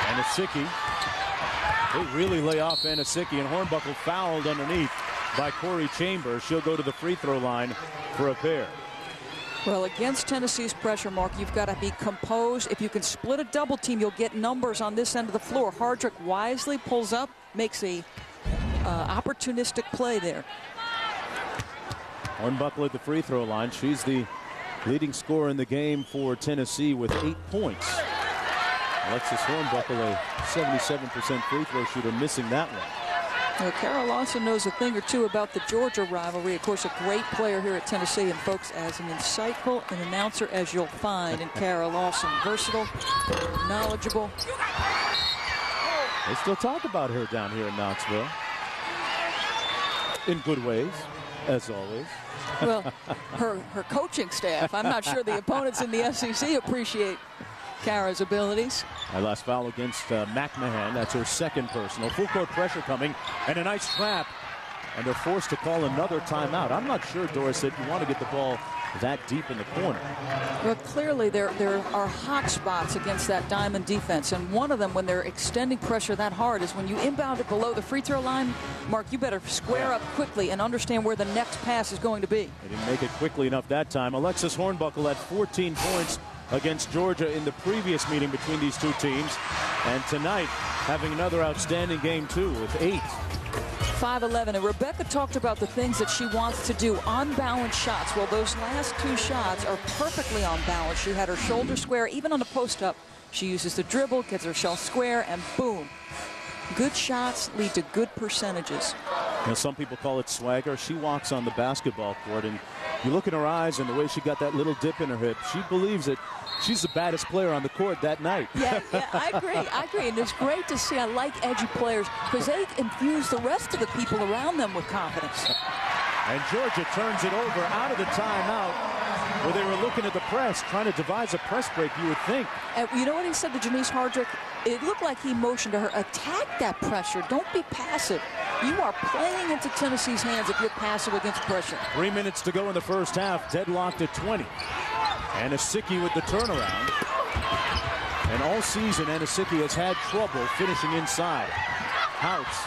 And Asicki. They really lay off Anasicki, and Hornbuckle fouled underneath by Corey Chambers. She'll go to the free throw line for a pair. Well, against Tennessee's pressure, Mark, you've got to be composed. If you can split a double team, you'll get numbers on this end of the floor. Hardrick wisely pulls up, makes a opportunistic play there. Hornbuckle at the free throw line. She's the leading scorer in the game for Tennessee with 8 points. Alexis Hornbuckle, a 77% free throw shooter, missing that one. Well, Carol Lawson knows a thing or two about the Georgia rivalry. Of course, a great player here at Tennessee, and folks, as an insightful an announcer as you'll find in Carol Lawson. Versatile, knowledgeable. They still talk about her down here in Knoxville. In good ways, as always. Well, her coaching staff, I'm not sure the opponents in the SEC appreciate Kara's abilities. A last foul against McMahon. That's her second personal. Full court pressure coming, and a nice trap. And they're forced to call another timeout. I'm not sure, Doris, that you want to get the ball that deep in the corner. Well, clearly there are hot spots against that Diamond defense, and one of them, when they're extending pressure that hard, is when you inbound it below the free throw line. Mark, you better square up quickly and understand where the next pass is going to be. They didn't make it quickly enough that time. Alexis Hornbuckle had 14 points against Georgia in the previous meeting between these two teams, and tonight having another outstanding game too with 8. 5'11", and Rebecca talked about the things that she wants to do, on-balance shots. Well, those last 2 shots are perfectly on balance. She had her shoulder square, even on the post-up. She uses the dribble, gets herself square, and boom. Good shots lead to good percentages. You know, some people call it swagger. She walks on the basketball court, and you look in her eyes and the way she got that little dip in her hip, she believes that she's the baddest player on the court that night. Yeah, I agree. And it's great to see. I like edgy players because they infuse the rest of the people around them with confidence. And Georgia turns it over out of the timeout where they were looking at the press, trying to devise a press break, you would think. And you know what he said to Janice Hardrick? It looked like he motioned to her, attack that pressure. Don't be passive. You are playing into Tennessee's hands if you're passive against pressure. 3 minutes to go in the first half, deadlocked at 20. Anisicki with the turnaround. And all season, Anisicki has had trouble finishing inside. Houts.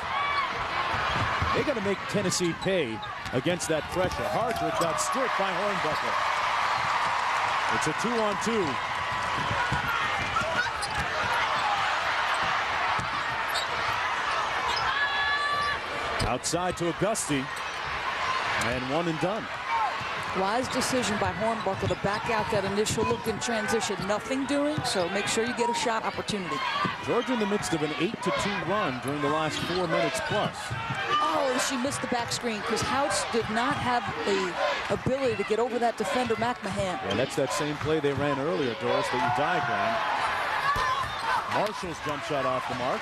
They got to make Tennessee pay against that pressure. Hardrick got stripped by Hornbuckle. It's a 2-on-2. Outside to Augusti. And one and done. Wise decision by Hornbuckle to back out that initial look in transition. Nothing doing, so make sure you get a shot opportunity. Georgia in the midst of an 8-2 run during the last 4 minutes plus. Oh, she missed the back screen because Houts did not have the ability to get over that defender, McMahon. Yeah, that's that same play they ran earlier, Doris, that you diagrammed. Marshall's jump shot off the mark.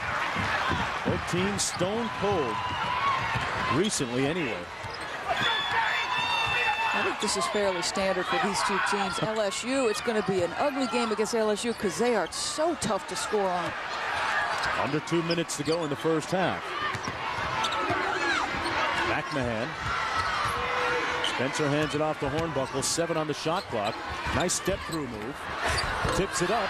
Both teams stone cold. Recently, anyway. I think this is fairly standard for these two teams. LSU, it's going to be an ugly game against LSU because they are so tough to score on. Under 2 minutes to go in the first half. McMahon. Spencer hands it off to Hornbuckle. 7 on the shot clock. Nice step through move. Tips it up.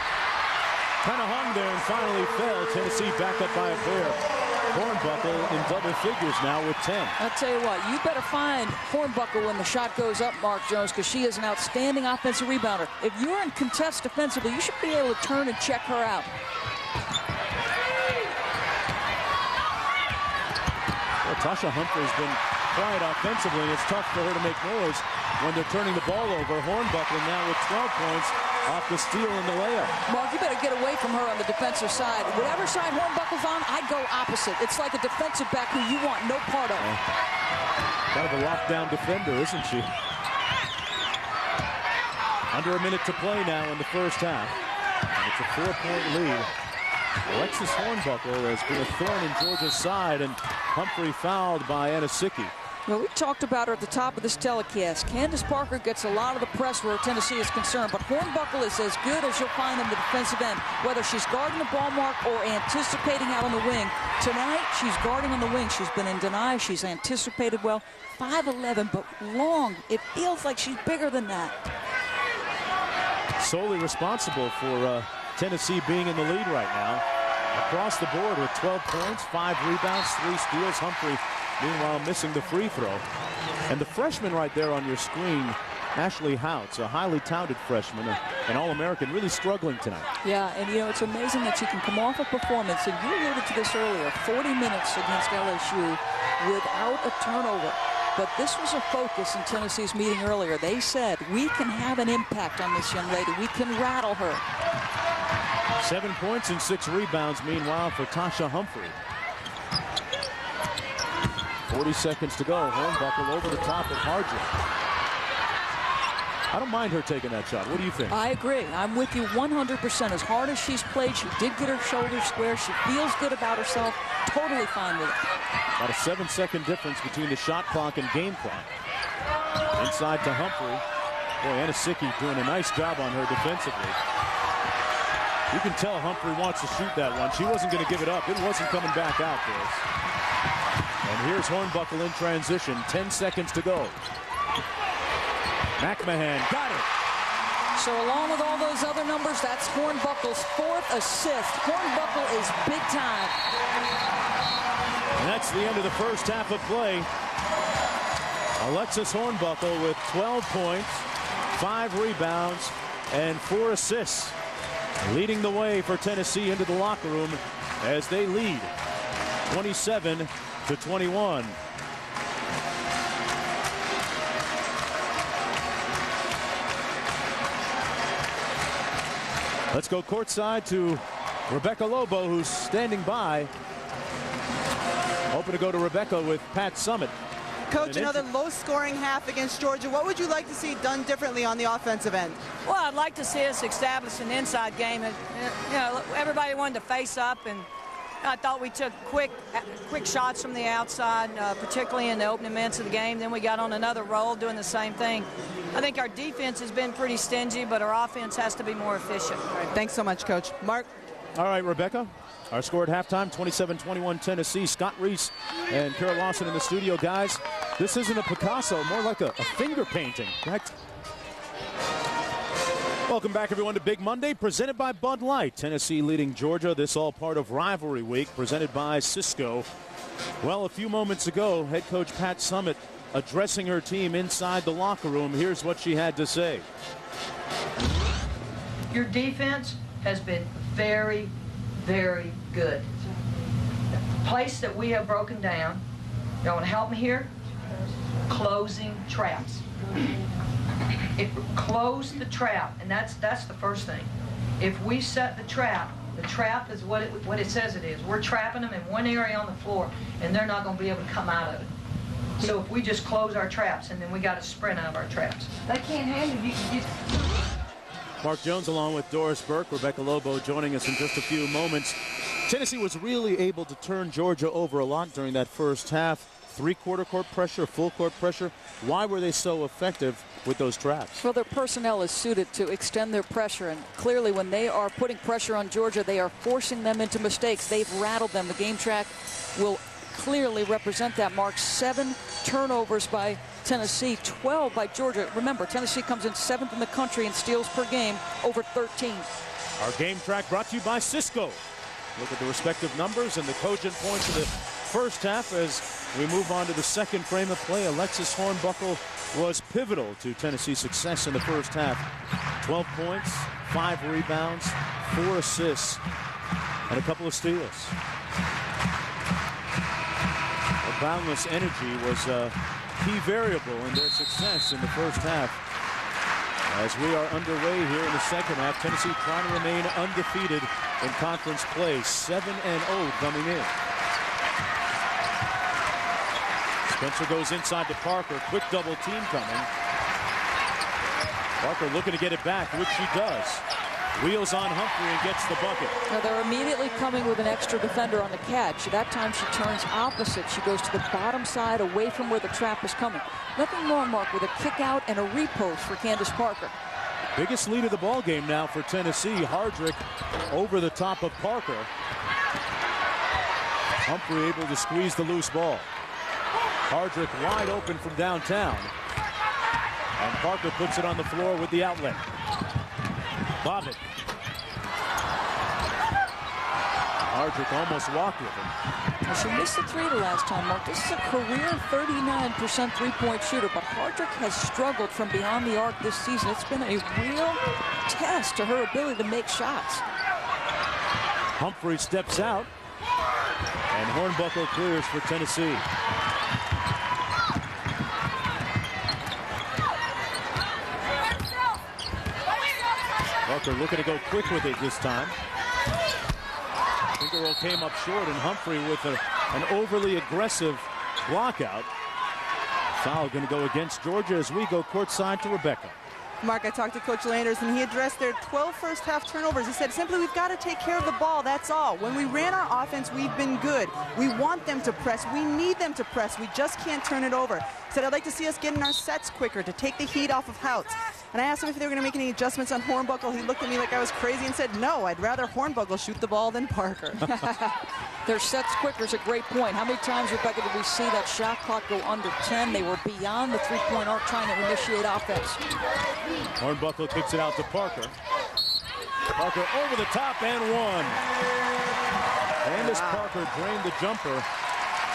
Kind of hung there and finally fell. Tennessee back up by a pair. Hornbuckle in double figures now with 10. I'll tell you what, you better find Hornbuckle when the shot goes up, Mark Jones, because she is an outstanding offensive rebounder. If you're in contest defensively, you should be able to turn and check her out. Well, Tasha Humphrey's been quiet offensively, and it's tough for her to make noise when they're turning the ball over. Hornbuckle now with 12 points off the steal and the layup. Mark, you better get away from her on the defensive side. Whatever side Hornbuckle's on, I'd go opposite. It's like a defensive back who you want no part of. Kind of a lockdown defender, isn't she? Under a minute to play now in the first half. And it's a 4-point lead. Alexis Hornbuckle has been a thorn in Georgia's side, and Humphrey fouled by Anisicki. Well, we talked about her at the top of this telecast. Candace Parker gets a lot of the press where Tennessee is concerned, but Hornbuckle is as good as you'll find in the defensive end, whether she's guarding the ball mark or anticipating out on the wing. Tonight, she's guarding on the wing. She's been in deny. She's anticipated well. 5'11", but long. It feels like she's bigger than that. Solely responsible for Tennessee being in the lead right now. Across the board with 12 points, 5 rebounds, 3 steals. Humphrey, meanwhile, missing the free throw. And the freshman right there on your screen, Ashley Houts, a highly touted freshman, an All-American, really struggling tonight. Yeah, and you know, it's amazing that she can come off a performance, and you alluded to this earlier, 40 minutes against LSU without a turnover. But this was a focus in Tennessee's meeting earlier. They said, we can have an impact on this young lady. We can rattle her. 7 points and 6 rebounds, meanwhile, for Tasha Humphrey. 40 seconds to go. Hornbuckle over the top of Hardrick. I don't mind her taking that shot. What do you think? I agree. I'm with you 100%. As hard as she's played, she did get her shoulders square. She feels good about herself. Totally fine with it. About a 7-second difference between the shot clock and game clock. Inside to Humphrey. Boy, Anisicki doing a nice job on her defensively. You can tell Humphrey wants to shoot that one. She wasn't going to give it up. It wasn't coming back out for us. And here's Hornbuckle in transition. 10 seconds to go. McMahon got it. So along with all those other numbers, that's Hornbuckle's 4th assist. Hornbuckle is big time. And that's the end of the first half of play. Alexis Hornbuckle with 12 points, 5 rebounds, and 4 assists. Leading the way for Tennessee into the locker room as they lead 27-21. Let's go courtside to Rebecca Lobo, who's standing by. Hoping to go to Rebecca with Pat Summitt. Coach, another low-scoring half against Georgia. What would you like to see done differently on the offensive end? Well, I'd like to see us establish an inside game. And, you know, everybody wanted to face up, and I thought we took quick shots from the outside, particularly in the opening minutes of the game. Then we got on another roll doing the same thing. I think our defense has been pretty stingy, but our offense has to be more efficient. All right, thanks so much, Coach. Mark? All right, Rebecca. Our score at halftime, 27-21 Tennessee. Scott Reese and Carol Lawson in the studio. Guys, this isn't a Picasso, more like a finger painting. Right? Welcome back, everyone, to Big Monday, presented by Bud Light. Tennessee leading Georgia. This all part of Rivalry Week, presented by Cisco. Well, a few moments ago, head coach Pat Summitt addressing her team inside the locker room. Here's what she had to say. Your defense has been very, very good. The place that we have broken down, y'all want to help me here? Closing traps. Close the trap, and that's the first thing. If we set the trap is what it says it is. We're trapping them in one area on the floor, and they're not going to be able to come out of it. So if we just close our traps, and then we got to sprint out of our traps. They can't handle you. Mark Jones along with Doris Burke, Rebecca Lobo joining us in just a few moments. Tennessee was really able to turn Georgia over a lot during that first half. Three-quarter court pressure, full court pressure. Why were they so effective with those traps? Well, their personnel is suited to extend their pressure, and clearly when they are putting pressure on Georgia, they are forcing them into mistakes. They've rattled them. The game track will clearly represent that. Mark, 7 turnovers by Tennessee, 12 by Georgia. Remember, Tennessee comes in 7th in the country in steals per game, over 13. Our game track brought to you by Cisco. Look at the respective numbers and the cogent points of the first half as we move on to the second frame of play. Alexis Hornbuckle was pivotal to Tennessee's success in the first half. 12 points, 5 rebounds, 4 assists, and a couple of steals. The boundless energy was a key variable in their success in the first half. As we are underway here in the second half, Tennessee trying to remain undefeated in conference play, 7-0 coming in. Spencer goes inside to Parker. Quick double team coming. Parker looking to get it back, which she does. Wheels on Humphrey and gets the bucket. Now they're immediately coming with an extra defender on the catch. That time she turns opposite. She goes to the bottom side away from where the trap is coming. Nothing wrong, Mark, with a kick out and a repost for Candace Parker. Biggest lead of the ball game now for Tennessee. Hardrick over the top of Parker. Humphrey able to squeeze the loose ball. Hardrick wide open from downtown. And Parker puts it on the floor with the outlet. Bobbitt. Hardrick almost walked with him. She missed the 3 the last time, Mark. This is a career 39% three-point shooter, but Hardrick has struggled from beyond the arc this season. It's been a real test to her ability to make shots. Humphrey steps out, and Hornbuckle clears for Tennessee. Parker looking to go quick with it this time. Figueroa came up short, and Humphrey with an overly aggressive block out. Foul going to go against Georgia as we go courtside to Rebecca. Mark, I talked to Coach Landers, and he addressed their 12 first-half turnovers. He said, simply, we've got to take care of the ball, that's all. When we ran our offense, we've been good. We want them to press. We need them to press. We just can't turn it over. He said, I'd like to see us get in our sets quicker to take the heat off of Houts. And I asked him if they were going to make any adjustments on Hornbuckle. He looked at me like I was crazy and said, no, I'd rather Hornbuckle shoot the ball than Parker. Their sets quicker is a great point. How many times, Rebecca, did we see that shot clock go under 10? They were beyond the three-point arc trying to initiate offense. Hornbuckle kicks it out to Parker. Parker over the top and one. Candace Parker drained the jumper.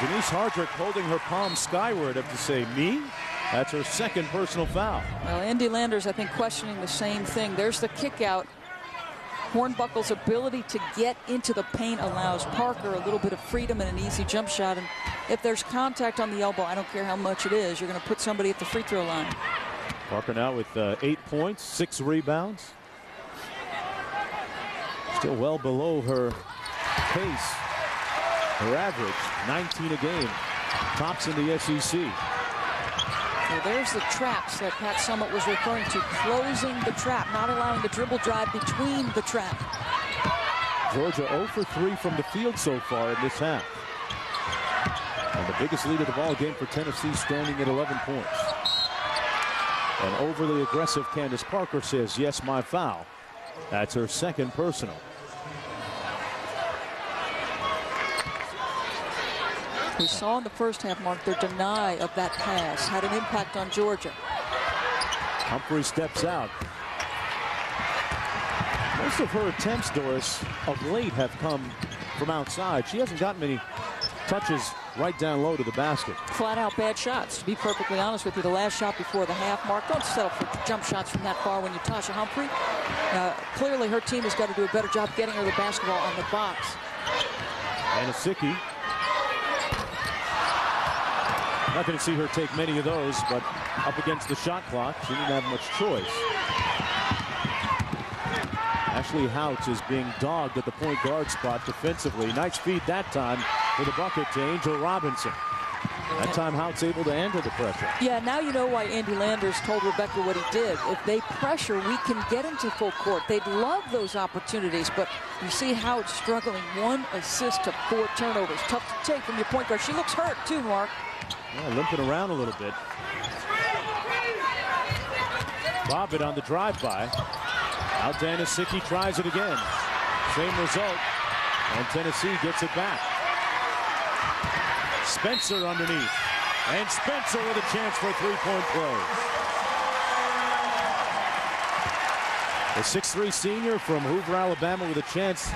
Janice Hardrick holding her palm skyward up to say, me? That's her second personal foul. Well, Andy Landers, I think, questioning the same thing. There's the kick out. Hornbuckle's ability to get into the paint allows Parker a little bit of freedom and an easy jump shot. And if there's contact on the elbow, I don't care how much it is, you're going to put somebody at the free throw line. Parker now with 8 points, 6 rebounds. Still well below her pace. Her average, 19 a game. Tops in the SEC. Well, there's the traps that Pat Summitt was referring to. Closing the trap, not allowing the dribble drive between the trap. Georgia 0 for 3 from the field so far in this half. And the biggest lead of the ball game for Tennessee standing at 11 points. An overly aggressive Candace Parker says, yes, my foul. That's her second personal. We saw in the first half, Mark, their deny of that pass had an impact on Georgia. Humphrey steps out. Most of her attempts, Doris, of late have come from outside. She hasn't gotten many touches right down low to the basket. Flat out bad shots, to be perfectly honest with you. The last shot before the half, Mark, don't settle for jump shots from that far when you Tasha Humphrey. Clearly her team has got to do a better job getting her the basketball on the box. Anasicki. Not going to see her take many of those, but up against the shot clock, she didn't have much choice. Ashley Houts is being dogged at the point guard spot defensively. Nice feed that time with a bucket to Angel Robinson. That time Houts able to enter the pressure. Yeah, now you know why Andy Landers told Rebecca what he did. If they pressure, we can get into full court. They'd love those opportunities, but you see Houts struggling. 1 assist to 4 turnovers. Tough to take from your point guard. She looks hurt too, Mark. Yeah, limping around a little bit. Bobbitt on the drive-by. Out to Anasicki, tries it again. Same result. And Tennessee gets it back. Spencer underneath. And Spencer with a chance for a three-point play. The 6'3" senior from Hoover, Alabama with a chance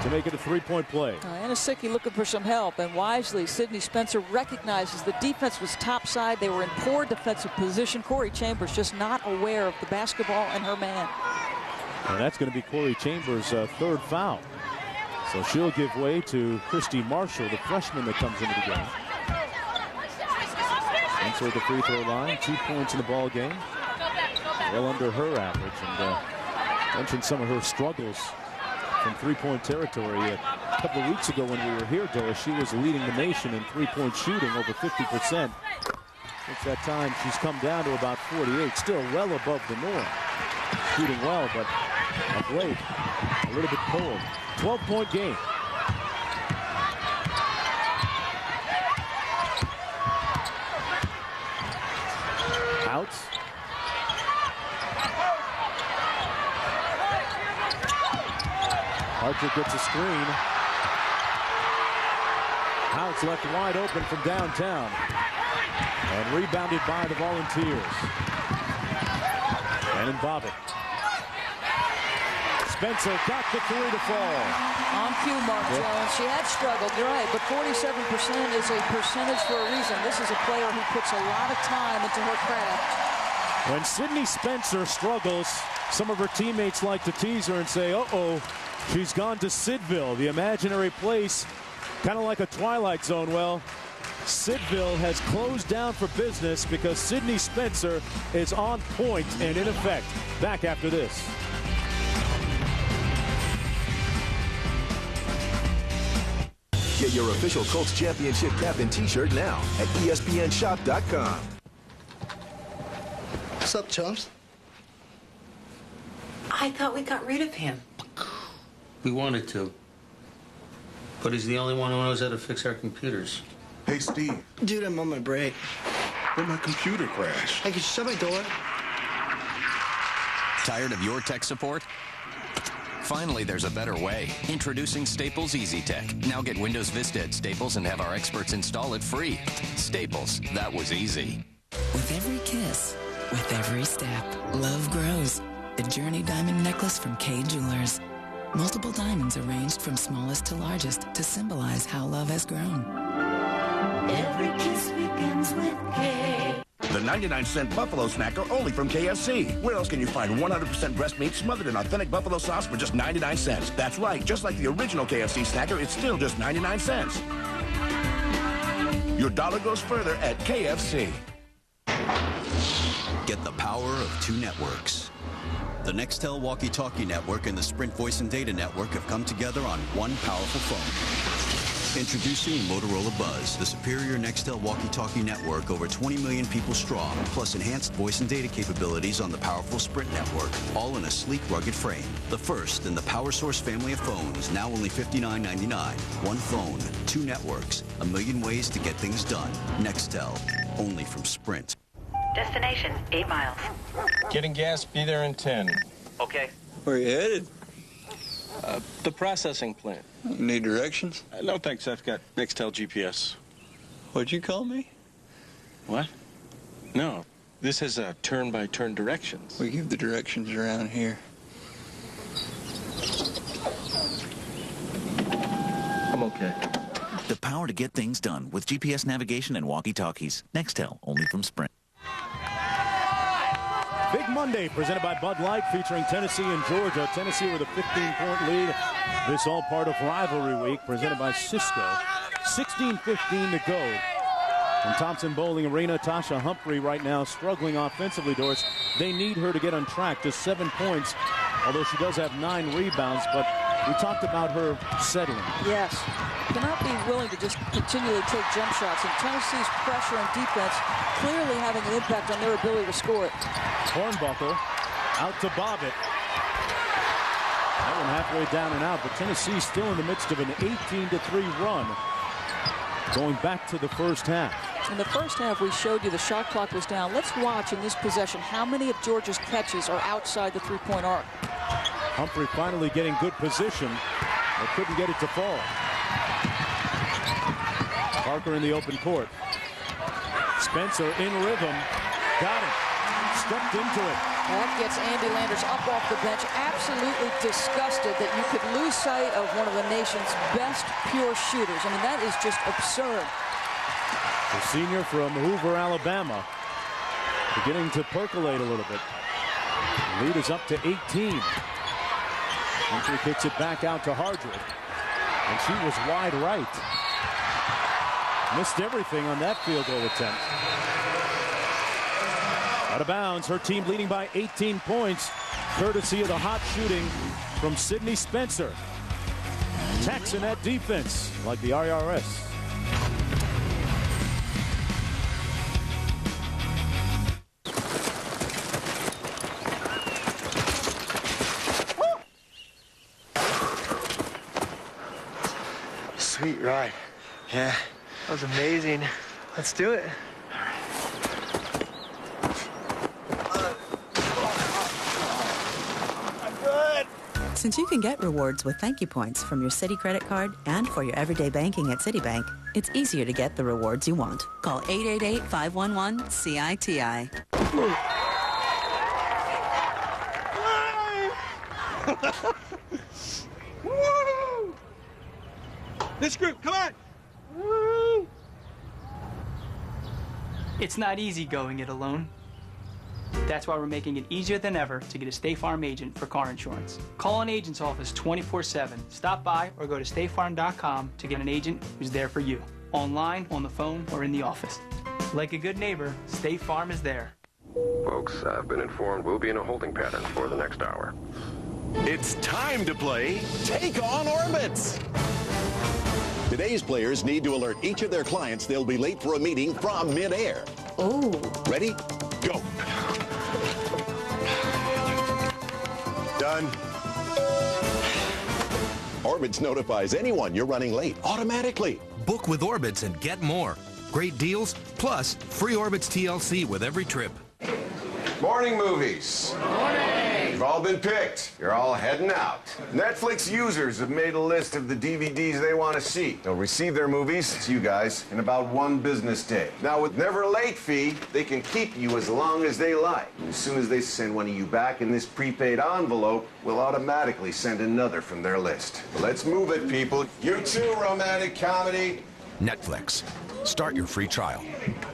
to make it a three-point play. Anasicki looking for some help, and wisely, Sydney Spencer recognizes the defense was topside. They were in poor defensive position. Corey Chambers just not aware of the basketball and her man. And that's going to be Corey Chambers' third foul. So she'll give way to Christy Marshall, the freshman that comes into the game. Spencer at the free throw line, 2 points in the ball game. Well under her average. And mentioned some of her struggles from three-point territory. A couple of weeks ago when we were here, Doris, she was leading the nation in three-point shooting, over 50%. Since that time, she's come down to about 48, still well above the norm. Shooting well, but of late, a little bit cold. 12-point game. Outs. Archer gets a screen. Houts left wide open from downtown. And rebounded by the Volunteers. And Bobbitt. Spencer got the three to fall. On cue, Mark Jones. She had struggled, you're right, but 47% is a percentage for a reason. This is a player who puts a lot of time into her craft. When Sydney Spencer struggles, some of her teammates like to tease her and say, uh-oh, she's gone to Sidville, the imaginary place, kind of like a Twilight Zone. Well, Sidville has closed down for business because Sydney Spencer is on point and in effect. Back after this. Get your official Colts championship cap and t-shirt now at ESPNshop.com. What's up, chumps? I thought we got rid of him. We wanted to. But he's the only one who knows how to fix our computers. Hey, Steve. Dude, I'm on my break. Where'd my computer crash? Hey, can you shut my door? Tired of your tech support? Finally, there's a better way. Introducing Staples EasyTech. Now get Windows Vista at Staples and have our experts install it free. Staples, that was easy. With every kiss, with every step, love grows. The Journey Diamond Necklace from Kay Jewelers. Multiple diamonds arranged from smallest to largest to symbolize how love has grown. Every kiss begins with Kay. The 99-cent Buffalo Snacker only from KFC. Where else can you find 100% breast meat smothered in authentic buffalo sauce for just 99 cents? That's right, just like the original KFC Snacker, it's still just 99 cents. Your dollar goes further at KFC. Get the power of two networks. The Nextel walkie-talkie network and the Sprint voice and data network have come together on one powerful phone. Introducing Motorola Buzz, the superior Nextel walkie-talkie network, over 20 million people strong, plus enhanced voice and data capabilities on the powerful Sprint network, all in a sleek, rugged frame. The first in the PowerSource family of phones, now only $59.99. One phone, two networks, a million ways to get things done. Nextel, only from Sprint. Destination, 8 miles. Getting gas, be there in 10. Okay. Where are you headed? The processing plant. Need directions? No, thanks. I've got Nextel GPS. What'd you call me? What? No. This has turn-by-turn directions. We give the directions around here. I'm okay. The power to get things done with GPS navigation and walkie-talkies. Nextel, only from Sprint. Big Monday presented by Bud Light, featuring Tennessee and Georgia. Tennessee with a 15-point lead. This all part of Rivalry Week presented by Cisco. 16:15 to go from Thompson Bowling Arena. Tasha Humphrey right now struggling offensively, Doris. They need her to get on track to 7 points, although she does have 9 rebounds. But we talked about her settling. Yes. Cannot be willing to just continually take jump shots. And Tennessee's pressure and defense clearly having an impact on their ability to score it. Hornbuckle out to Bobbitt. That one halfway down and out, but Tennessee still in the midst of an 18-3 run going back to the first half. In the first half, we showed you the shot clock was down. Let's watch in this possession how many of Georgia's catches are outside the three-point arc. Humphrey finally getting good position, but couldn't get it to fall. Parker in the open court. Spencer in rhythm. Got it. Stepped into it. That gets Andy Landers up off the bench, absolutely disgusted that you could lose sight of one of the nation's best pure shooters. I mean, that is just absurd. The senior from Hoover, Alabama, beginning to percolate a little bit. The lead is up to 18. Humphrey kicks it back out to Hardrick, and she was wide right. Missed everything on that field goal attempt. Out of bounds, her team leading by 18 points, courtesy of the hot shooting from Sydney Spencer. Taxing that defense like the IRS. Sweet ride. Yeah. That was amazing. Let's do it. Since you can get rewards with thank you points from your Citi credit card and for your everyday banking at Citibank, it's easier to get the rewards you want. Call 888-511-CITI. Woo! This group, come on! Woo! It's not easy going it alone. That's why we're making it easier than ever to get a State Farm agent for car insurance. Call an agent's office 24/7. Stop by or go to statefarm.com to get an agent who's there for you. Online, on the phone, or in the office. Like a good neighbor, State Farm is there. Folks, I've been informed we'll be in a holding pattern for the next hour. It's time to play Take On Orbits. Today's players need to alert each of their clients they'll be late for a meeting from midair. Oh. Ready? Go. Done. Orbitz notifies anyone you're running late automatically. Book with Orbitz and get more. Great deals, plus free Orbitz TLC with every trip. Morning movies. Morning. You've all been picked. You're all heading out. Netflix users have made a list of the DVDs they want to see. They'll receive their movies, it's you guys, in about 1 business day. Now, with Never Late fee, they can keep you as long as they like. As soon as they send one of you back in this prepaid envelope, we'll automatically send another from their list. Let's move it, people. You too, romantic comedy. Netflix. Start your free trial.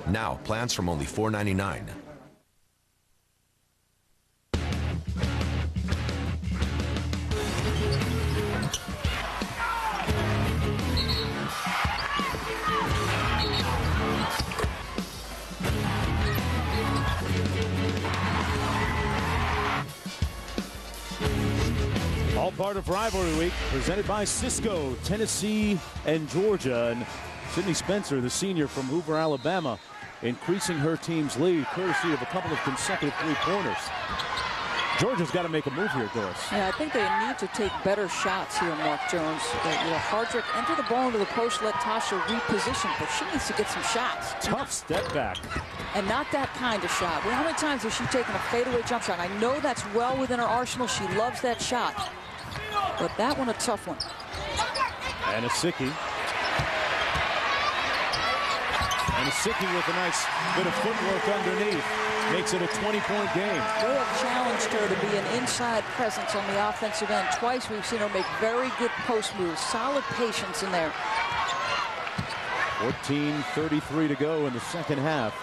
Now, plans from only $4.99. All part of Rivalry Week, presented by Cisco, Tennessee, and Georgia. And Sydney Spencer, the senior from Hoover, Alabama, increasing her team's lead, courtesy of a couple of consecutive three-pointers. Georgia's got to make a move here, Doris. Yeah, I think they need to take better shots here, Mark Jones. Hardrick enter the ball into the post, let Tasha reposition, but she needs to get some shots. Tough step back. And not that kind of shot. Well, how many times has she taken a fadeaway jump shot? I know that's well within her arsenal. She loves that shot. But that one, a tough one. And Asicki. And Asicki with a nice bit of footwork underneath. Makes it a 20-point game. They have challenged her to be an inside presence on the offensive end. Twice we've seen her make very good post moves. Solid patience in there. 14:33 to go in the second half.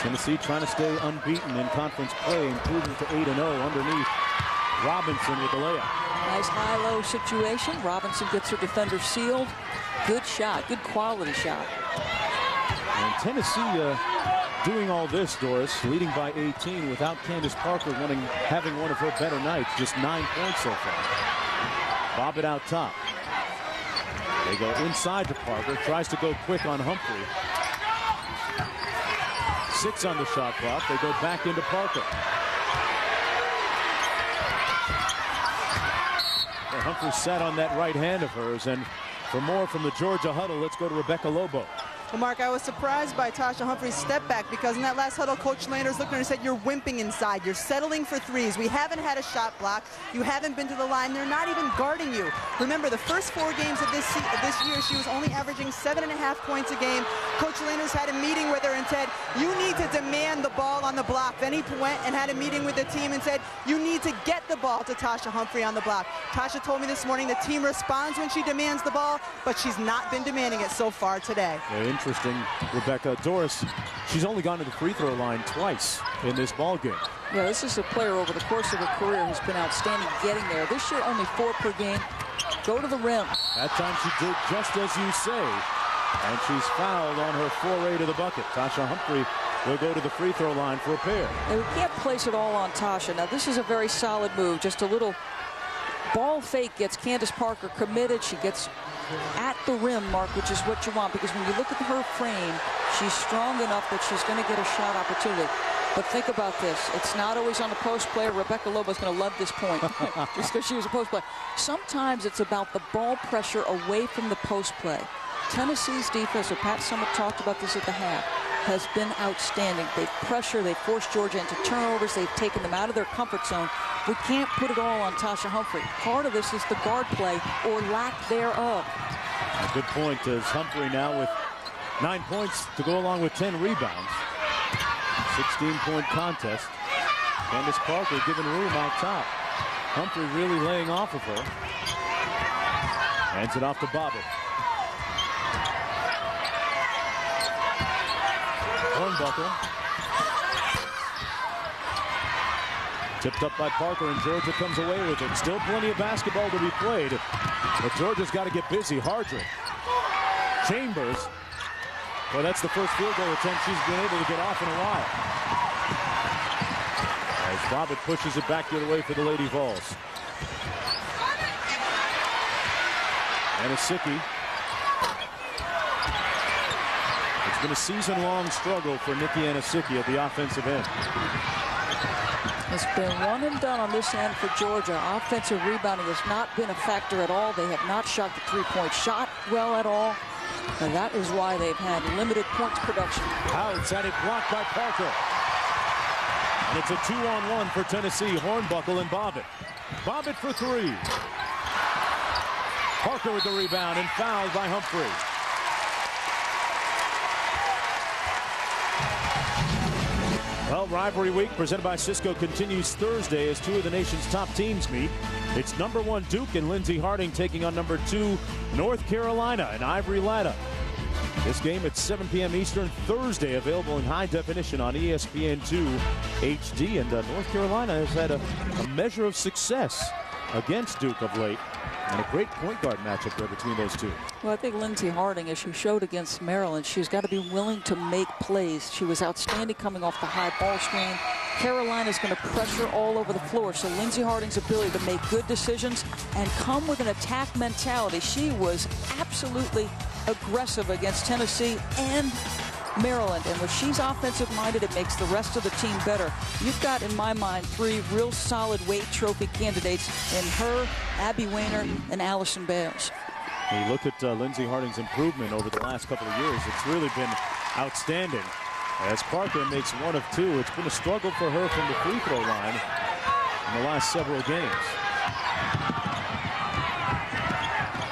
Tennessee trying to stay unbeaten in conference play, improving to 8-0 underneath. Robinson with the layup. Nice high-low situation. Robinson gets her defender sealed. Good shot. Good quality shot. And Tennessee doing all this, Doris, leading by 18 without Candace Parker having one of her better nights. Just 9 points so far. Bob it out top. They go inside to Parker. Tries to go quick on Humphrey. 6 on the shot clock. They go back into Parker. Well, Humphrey sat on that right hand of hers. And for more from the Georgia huddle, let's go to Rebecca Lobo. Well, Mark, I was surprised by Tasha Humphrey's step back because in that last huddle, Coach Landers looked at her and said, you're wimping inside. You're settling for threes. We haven't had a shot block. You haven't been to the line. They're not even guarding you. Remember, the first 4 games of this year, she was only averaging 7.5 points a game. Coach Landers had a meeting with her and said, you need to demand the ball on the block. Then he went and had a meeting with the team and said, you need to get the ball to Tasha Humphrey on the block. Tasha told me this morning the team responds when she demands the ball, but she's not been demanding it so far today. Interesting, Rebecca. Doris, she's only gone to the free throw line twice in this ball game. Yeah, this is a player over the course of her career who's been outstanding getting there. This year, only 4 per game. Go to the rim. That time she did just as you say, and she's fouled on her foray to the bucket. Tasha Humphrey will go to the free throw line for a pair. And we can't place it all on Tasha. Now, this is a very solid move. Just a little ball fake gets Candace Parker committed. She gets at the rim, Mark, which is what you want, because when you look at her frame, she's strong enough that she's going to get a shot opportunity. But think about this. It's not always on the post player. Rebecca Lobo's going to love this point just because she was a post player. Sometimes it's about the ball pressure away from the post play. Tennessee's defense, or Pat Summitt talked about this at the half, has been outstanding. They've pressured, they've forced Georgia into turnovers, they've taken them out of their comfort zone. We can't put it all on Tasha Humphrey. Part of this is the guard play or lack thereof. A good point as Humphrey now with 9 points to go along with 10 rebounds. 16-point contest. Candace Parker giving room out top. Humphrey really laying off of her. Hands it off to Bobbitt. Hornbuckle. Tipped up by Parker, and Georgia comes away with it. Still plenty of basketball to be played, but Georgia's got to get busy. Hardrick. Chambers. Well, that's the first field goal attempt she's been able to get off in a while. As Bobbitt pushes it back the other way for the Lady Vols. And Asicki been a season-long struggle for Nikki Anosicki at the offensive end. It's been one and done on this end for Georgia. Offensive rebounding has not been a factor at all. They have not shot the three-point shot well at all. And that is why they've had limited points production. Outside it blocked by Parker. And it's a 2-on-1 for Tennessee. Hornbuckle and Bobbitt. Bobbitt for three. Parker with the rebound and fouled by Humphrey. Well, rivalry week presented by Cisco continues Thursday as two of the nation's top teams meet. It's #1 Duke and Lindsey Harding taking on #2 North Carolina and Ivory Latta. This game at 7 p.m. Eastern Thursday, available in high definition on ESPN2 HD. And North Carolina has had a measure of success against Duke of late. And a great point guard matchup there between those two. Well, I think Lindsey Harding, as she showed against Maryland, she's got to be willing to make plays. She was outstanding coming off the high ball screen. Carolina's going to pressure all over the floor. So Lindsey Harding's ability to make good decisions and come with an attack mentality. She was absolutely aggressive against Tennessee and Maryland, and when she's offensive-minded, it makes the rest of the team better. You've got, in my mind, three real solid Wade Trophy candidates in her, Abby Wayner, and Allison Bales. You look at Lindsey Harding's improvement over the last couple of years. It's really been outstanding. As Parker makes 1 of 2, it's been a struggle for her from the free throw line in the last several games.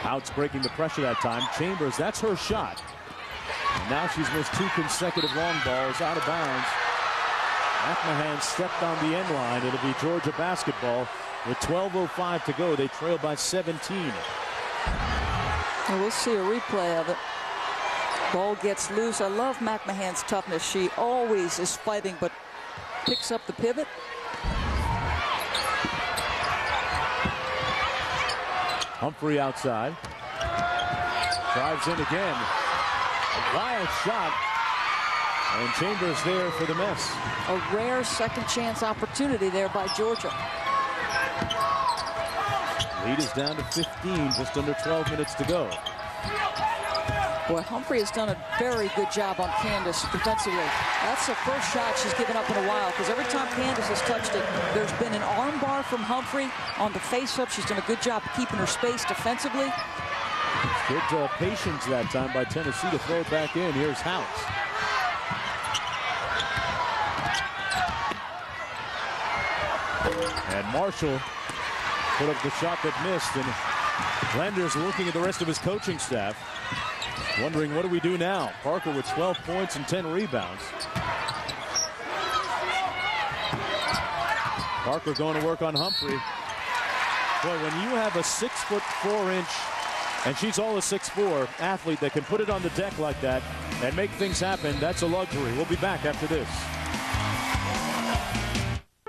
Outs breaking the pressure that time. Chambers, that's her shot. And now she's missed 2 consecutive long balls out of bounds. McMahon stepped on the end line. It'll be Georgia basketball with 12:05 to go. They trail by 17. Well, we'll see a replay of it. Ball gets loose. I love McMahon's toughness. She always is fighting, but picks up the pivot. Humphrey outside. Drives in again. A wild shot. And Chambers there for the miss. A rare second chance opportunity there by Georgia. Lead is down to 15, just under 12 minutes to go. Boy, Humphrey has done a very good job on Candace defensively. That's the first shot she's given up in a while, because every time Candace has touched it, there's been an arm bar from Humphrey on the face-up. She's done a good job keeping her space defensively. Good patience that time by Tennessee to throw it back in. Here's House. And Marshall put up the shot that missed, and Landers looking at the rest of his coaching staff, wondering what do we do now? Parker with 12 points and 10 rebounds. Parker going to work on Humphrey. Boy, when you have a 6'4" and she's all a 6'4" athlete that can put it on the deck like that and make things happen, that's a luxury. We'll be back after this.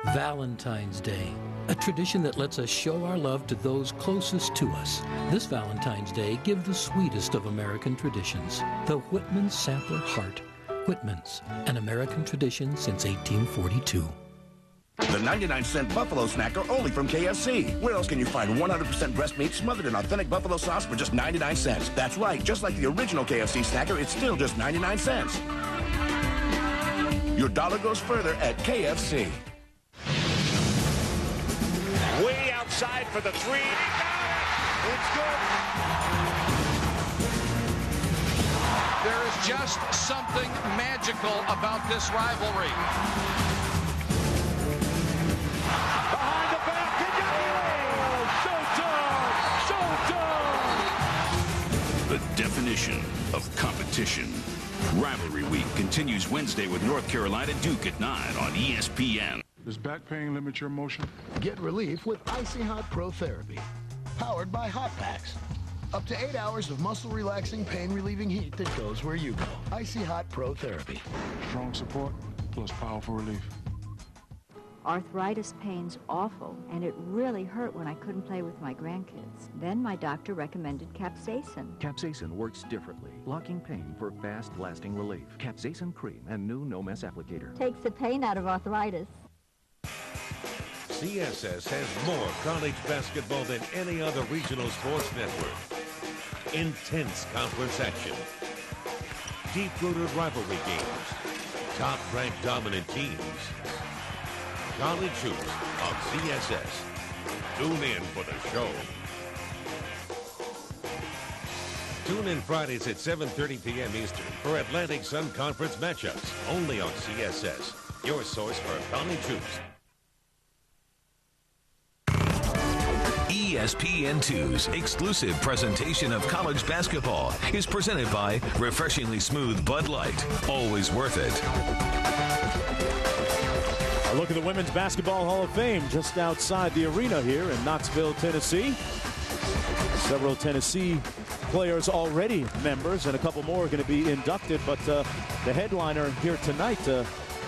Valentine's Day, a tradition that lets us show our love to those closest to us. This Valentine's Day, give the sweetest of American traditions, the Whitman's Sampler Heart. Whitman's, an American tradition since 1842. The 99-cent Buffalo Snacker only from KFC. Where else can you find 100% breast meat smothered in authentic buffalo sauce for just 99 cents? That's right, just like the original KFC Snacker, it's still just 99 cents. Your dollar goes further at KFC. Way outside for the three. It's good. There is just something magical about this rivalry. Behind the back, Showtime! The definition of competition. Rivalry Week continues Wednesday with North Carolina Duke at 9 on ESPN. Does back pain limit your motion? Get relief with Icy Hot Pro Therapy. Powered by Hot Packs. Up to 8 hours of muscle-relaxing, pain-relieving heat that goes where you go. Icy Hot Pro Therapy. Strong support plus powerful relief. Arthritis pain's awful, and it really hurt when I couldn't play with my grandkids. Then my doctor recommended capsaicin. Capsaicin works differently, blocking pain for fast, lasting relief. Capsaicin cream and new no-mess applicator. Takes the pain out of arthritis. CSS has more college basketball than any other regional sports network. Intense conference action. deep-rooted rivalry games, top-ranked dominant teams, college hoops on CSS. Tune in for the show. Tune in Fridays at 7:30 p.m. Eastern for Atlantic Sun Conference matchups, only on CSS, your source for college hoops. ESPN2's exclusive presentation of college basketball is presented by Refreshingly Smooth Bud Light. Always worth it. A look at the Women's Basketball Hall of Fame just outside the arena here in Knoxville, Tennessee. Several Tennessee players already members, and a couple more are going to be inducted. But the headliner here tonight,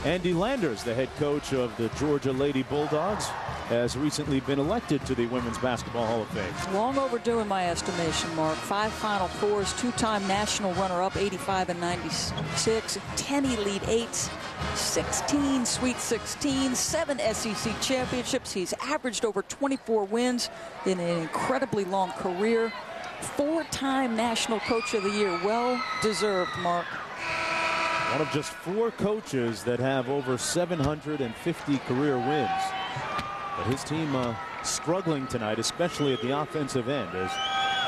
Andy Landers, the head coach of the Georgia Lady Bulldogs, has recently been elected to the Women's Basketball Hall of Fame. Long overdue in my estimation, Mark. 5 Final Fours, 2-time national runner-up, 85 and 96, 10 Elite Eights, 16 Sweet 16, 7 SEC championships. He's averaged over 24 wins in an incredibly long career. 4-time National Coach of the Year. Well deserved, Mark. One of just 4 coaches that have over 750 career wins. But his team struggling tonight, especially at the offensive end, as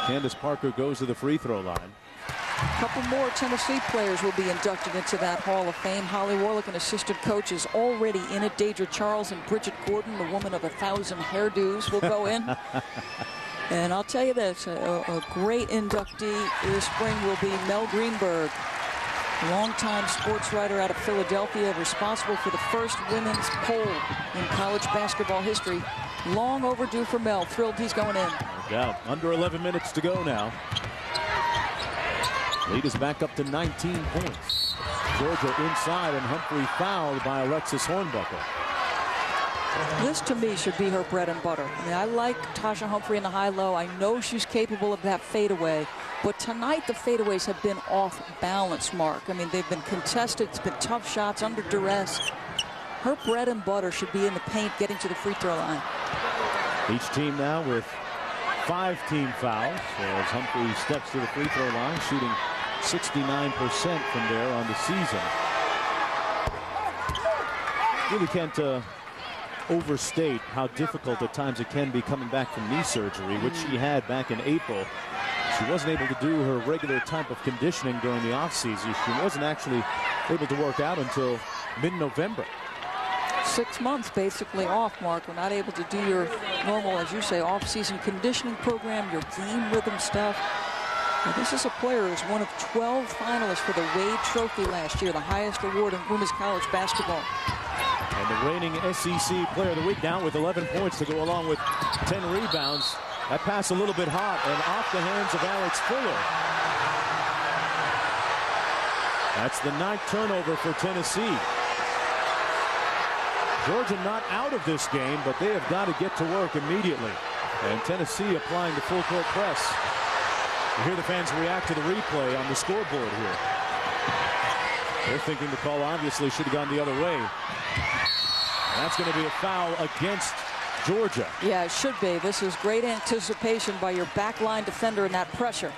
Candace Parker goes to the free throw line. A couple more Tennessee players will be inducted into that Hall of Fame. Holly Warlick, an assistant coach, is already in it. Deidre Charles and Bridget Gordon, the woman of 1,000 hairdos, will go in. And I'll tell you this, a great inductee this spring will be Mel Greenberg, longtime sports writer out of Philadelphia, responsible for the first women's poll in college basketball history. Long overdue for Mel. Thrilled he's going in. No doubt. Under 11 minutes to go now. Lead is back up to 19 points. Georgia inside, and Humphrey fouled by Alexis Hornbuckle. This, to me, should be her bread and butter. I mean, I like Tasha Humphrey in the high-low. I know she's capable of that fadeaway. But tonight, the fadeaways have been off balance, Mark. I mean, they've been contested. It's been tough shots under duress. Her bread and butter should be in the paint, getting to the free throw line. Each team now with 5 team fouls. As Humphrey steps to the free throw line, shooting 69% from there on the season. Really can't overstate how difficult at times it can be coming back from knee surgery, which she had back in April. She wasn't able to do her regular type of conditioning during the offseason. She wasn't actually able to work out until mid-November. 6 months basically off, Mark. We're not able to do your normal, as you say, off-season conditioning program, your game rhythm stuff. Now, this is a player who's one of 12 finalists for the Wade Trophy last year, the highest award in women's college basketball. And the reigning SEC Player of the Week now with 11 points to go along with 10 rebounds. That pass a little bit hot and off the hands of Alex Fuller. That's the 9th turnover for Tennessee. Georgia not out of this game, but they have got to get to work immediately. And Tennessee applying the full court press. You hear the fans react to the replay on the scoreboard here. They're thinking the call obviously should have gone the other way. And that's going to be a foul against Georgia. Yeah, it should be. This is great anticipation by your backline defender in that pressure.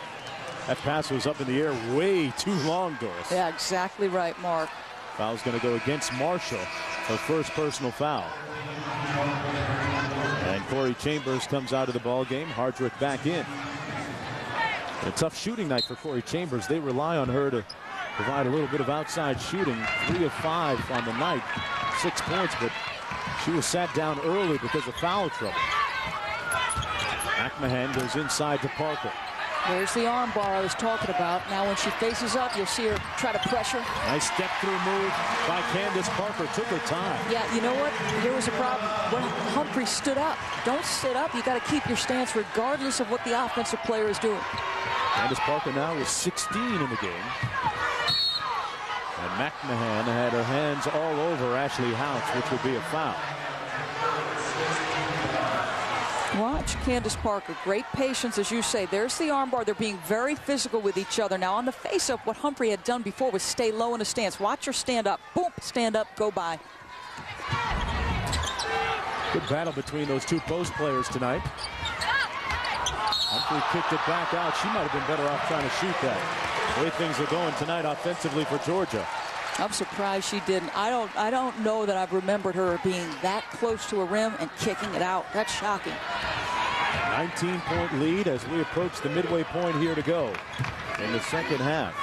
That pass was up in the air way too long, Doris. Yeah, exactly right, Mark. Foul's going to go against Marshall, her first personal foul. And Corey Chambers comes out of the ball game. Hardrick back in. A tough shooting night for Corey Chambers. They rely on her to provide a little bit of outside shooting. 3 of 5 on the night. 6 points, but she was sat down early because of foul trouble. McMahon goes inside to Parker. There's the arm bar I was talking about. Now when she faces up, you'll see her try to pressure. Nice step through move by Candace Parker. Took her time. Yeah, you know what? Here was a problem. When Humphrey stood up, don't sit up. You got to keep your stance regardless of what the offensive player is doing. Candace Parker now with 16 in the game. And McMahon had her hands all over Ashley House, which would be a foul. Watch Candace Parker. Great patience, as you say. There's the armbar. They're being very physical with each other. Now, on the face-up, what Humphrey had done before was stay low in a stance. Watch her stand up. Boom, stand up, go by. Good battle between those two post players tonight. Humphrey kicked it back out. She might have been better off trying to shoot that. The way things are going tonight offensively for Georgia. I'm surprised she didn't. I don't know that I've remembered her being that close to a rim and kicking it out. That's shocking. 19-point lead as we approach the midway point here to go in the second half.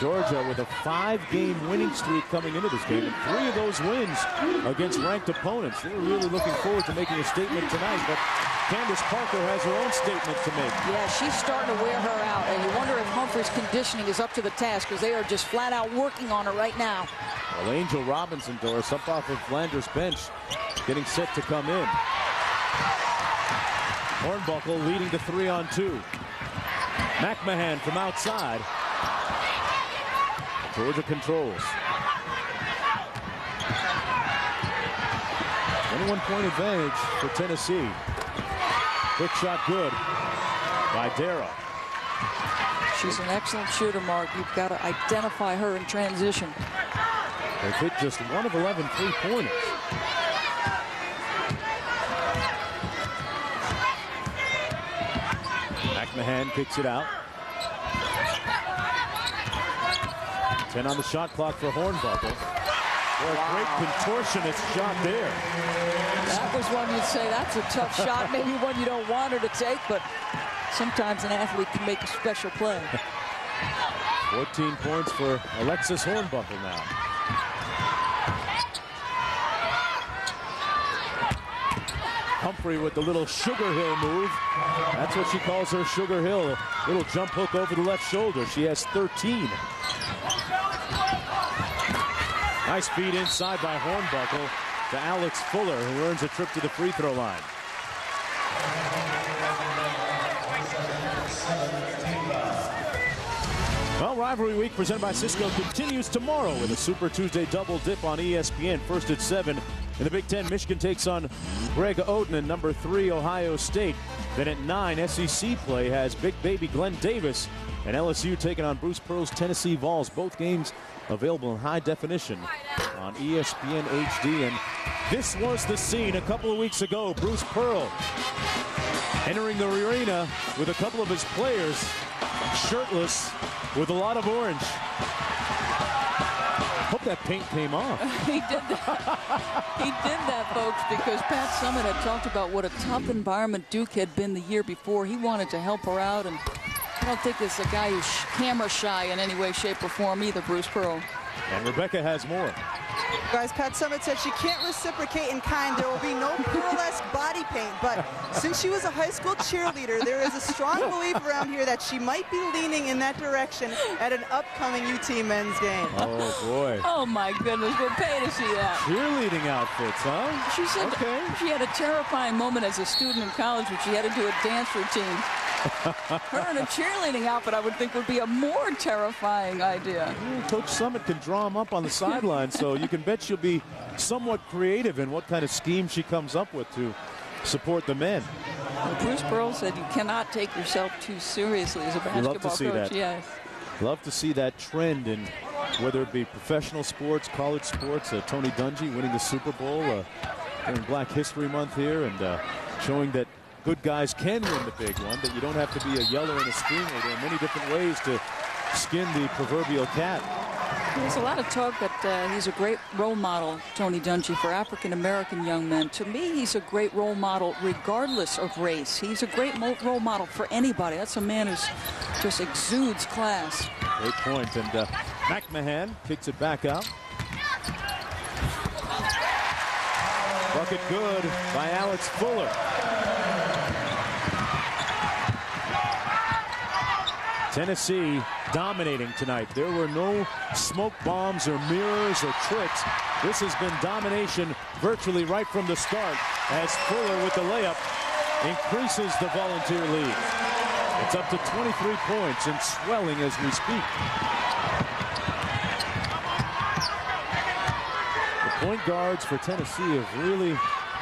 Georgia with a 5-game winning streak coming into this game, and 3 of those wins against ranked opponents. They were really looking forward to making a statement tonight, but Candace Parker has her own statement to make. Yeah, she's starting to wear her out, and you wonder if Humphrey's conditioning is up to the task, because they are just flat out working on her right now. Well, Angel Robinson, Doris, up off of Flanders' bench, getting set to come in. Hornbuckle leading to 3-on-2. McMahon from outside. Georgia controls. 21-point advantage for Tennessee. Quick shot good by Dara. She's an excellent shooter, Mark. You've got to identify her in transition. They've hit just 1 of 11 3-pointers. McMahon kicks it out. 10 on the shot clock for Hornbuckle. Boy, great contortionist shot there. That was one you'd say that's a tough shot, maybe one you don't want her to take, but sometimes an athlete can make a special play. 14 points for Alexis Hornbuckle now. Humphrey with the little Sugar Hill move. That's what she calls her, Sugar Hill. A little jump hook over the left shoulder. She has 13. Nice feed inside by Hornbuckle to Alex Fuller, who earns a trip to the free throw line. Well, Rivalry Week presented by Cisco continues tomorrow with a Super Tuesday double dip on ESPN. First at 7 in the Big Ten. Michigan takes on Greg Oden and number 3 Ohio State. Then at 9, SEC play has Big Baby Glenn Davis and LSU taking on Bruce Pearl's Tennessee Vols. Both games available in high definition on ESPN HD. And this was the scene a couple of weeks ago. Bruce Pearl entering the arena with a couple of his players shirtless with a lot of orange. Hope that paint came off. He did that. He did that, folks, because Pat Summitt had talked about what a tough environment Duke had been the year before. He wanted to help her out, and I don't think it's a guy who's camera shy in any way, shape, or form either, Bruce Pearl. And Rebecca has more. Guys, Pat Summitt said she can't reciprocate in kind. There will be no Pearl-esque body paint. But since she was a high school cheerleader, there is a strong belief around here that she might be leaning in that direction at an upcoming UT men's game. Oh, boy. Oh, my goodness. We'll pay to see that. Cheerleading outfits, huh? She said she had a terrifying moment as a student in college when she had to do a dance routine. Her in a cheerleading outfit, I would think, would be a more terrifying idea. Coach Summitt can draw him up on the sideline, so you can bet she'll be somewhat creative in what kind of scheme she comes up with to support the men. Well, Bruce Pearl said you cannot take yourself too seriously as a basketball love to see coach. that. Yes. Love to see that trend in whether it be professional sports, college sports. Tony Dungy winning the Super Bowl during Black History Month here, and showing that good guys can win the big one, that you don't have to be a yeller and a screamer. There are many different ways to skin the proverbial cat. There's a lot of talk that he's a great role model, Tony Dungy, for African-American young men. To me, he's a great role model regardless of race. He's a great role model for anybody. That's a man who just exudes class. Great point. And McMahon kicks it back out. Bucket good by Alex Fuller. Tennessee dominating tonight. There were no smoke bombs or mirrors or tricks. This has been domination virtually right from the start as Fuller with the layup increases the Volunteer lead. It's up to 23 points and swelling as we speak. The point guards for Tennessee have really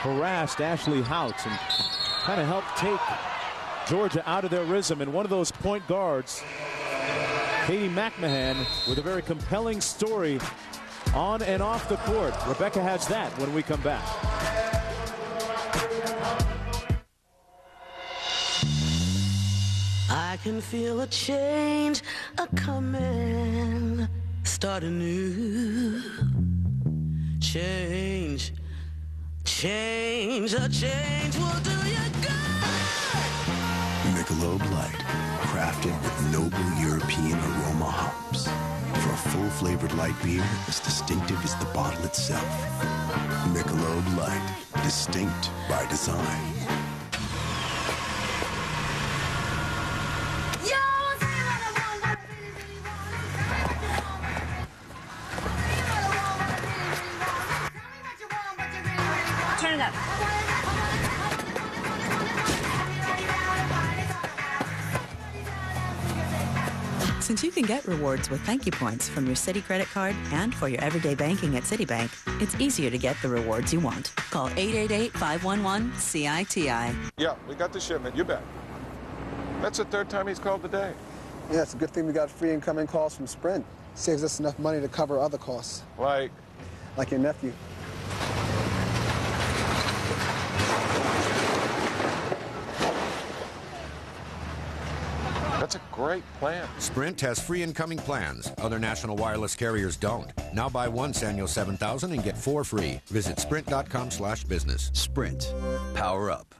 harassed Ashley Houts and kind of helped take Georgia out of their rhythm. And one of those point guards, Katie McMahon, with a very compelling story on and off the court. Rebecca has that when we come back. I can feel a change a-coming. Start anew. Change. Change. A change will do you good. Michelob Light, crafted with noble European aroma hops. For a full-flavored light beer as distinctive as the bottle itself. Michelob Light, distinct by design. Turn it up. Since you can get rewards with thank you points from your Citi credit card and for your everyday banking at Citibank, it's easier to get the rewards you want. Call 888-511-CITI. Yeah, we got the shipment. You bet. That's the third time he's called today. Yeah, it's a good thing we got free incoming calls from Sprint. Saves us enough money to cover other costs. Like your nephew. That's a great plan. Sprint has free incoming plans. Other national wireless carriers don't. Now buy one Sanyo 7000 and get 4 free. Visit sprint.com/business. Sprint. Power up.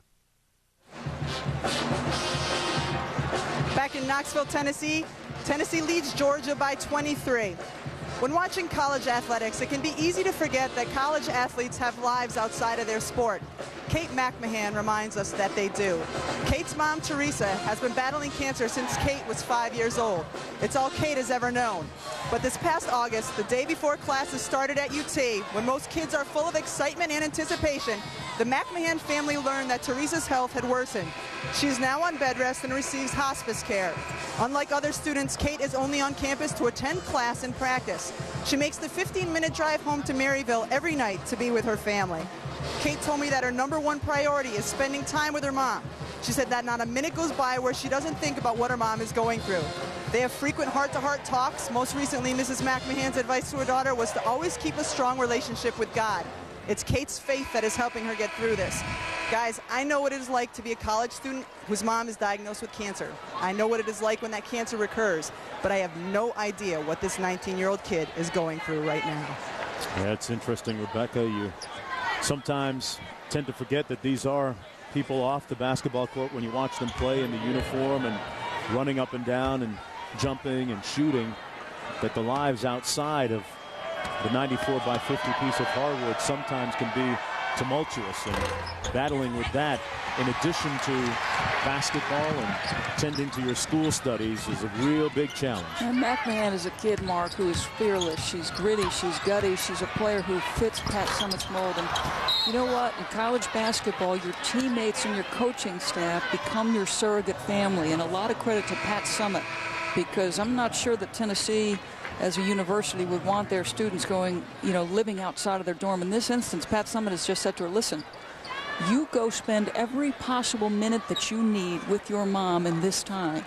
Back in Knoxville, Tennessee, Tennessee leads Georgia by 23. When watching college athletics, it can be easy to forget that college athletes have lives outside of their sport. Kate McMahon reminds us that they do. Kate's mom, Teresa, has been battling cancer since Kate was 5 years old. It's all Kate has ever known. But this past August, the day before classes started at UT, when most kids are full of excitement and anticipation, the McMahon family learned that Teresa's health had worsened. She is now on bed rest and receives hospice care. Unlike other students, Kate is only on campus to attend class and practice. She makes the 15-minute drive home to Maryville every night to be with her family. Kate told me that her #1 priority is spending time with her mom. She said that not a minute goes by where she doesn't think about what her mom is going through. They have frequent heart-to-heart talks. Most recently, Mrs. McMahon's advice to her daughter was to always keep a strong relationship with God. It's Kate's faith that is helping her get through this. Guys, I know what it is like to be a college student whose mom is diagnosed with cancer. I know what it is like when that cancer recurs, but I have no idea what this 19-year-old kid is going through right now. Yeah, it's interesting, Rebecca. You sometimes tend to forget that these are people off the basketball court when you watch them play in the uniform and running up and down and jumping and shooting, that the lives outside of the 94-by-50 piece of hardwood sometimes can be tumultuous, and battling with that in addition to basketball and tending to your school studies is a real big challenge. And McMahon is a kid, Mark, who is fearless. She's gritty, she's gutty, she's a player who fits Pat Summitt's mold. And you know what? In college basketball, your teammates and your coaching staff become your surrogate family, and a lot of credit to Pat Summitt, because I'm not sure that Tennessee as a university would want their students going, living outside of their dorm. In this instance, Pat Summitt has just said to her, listen, you go spend every possible minute that you need with your mom in this time.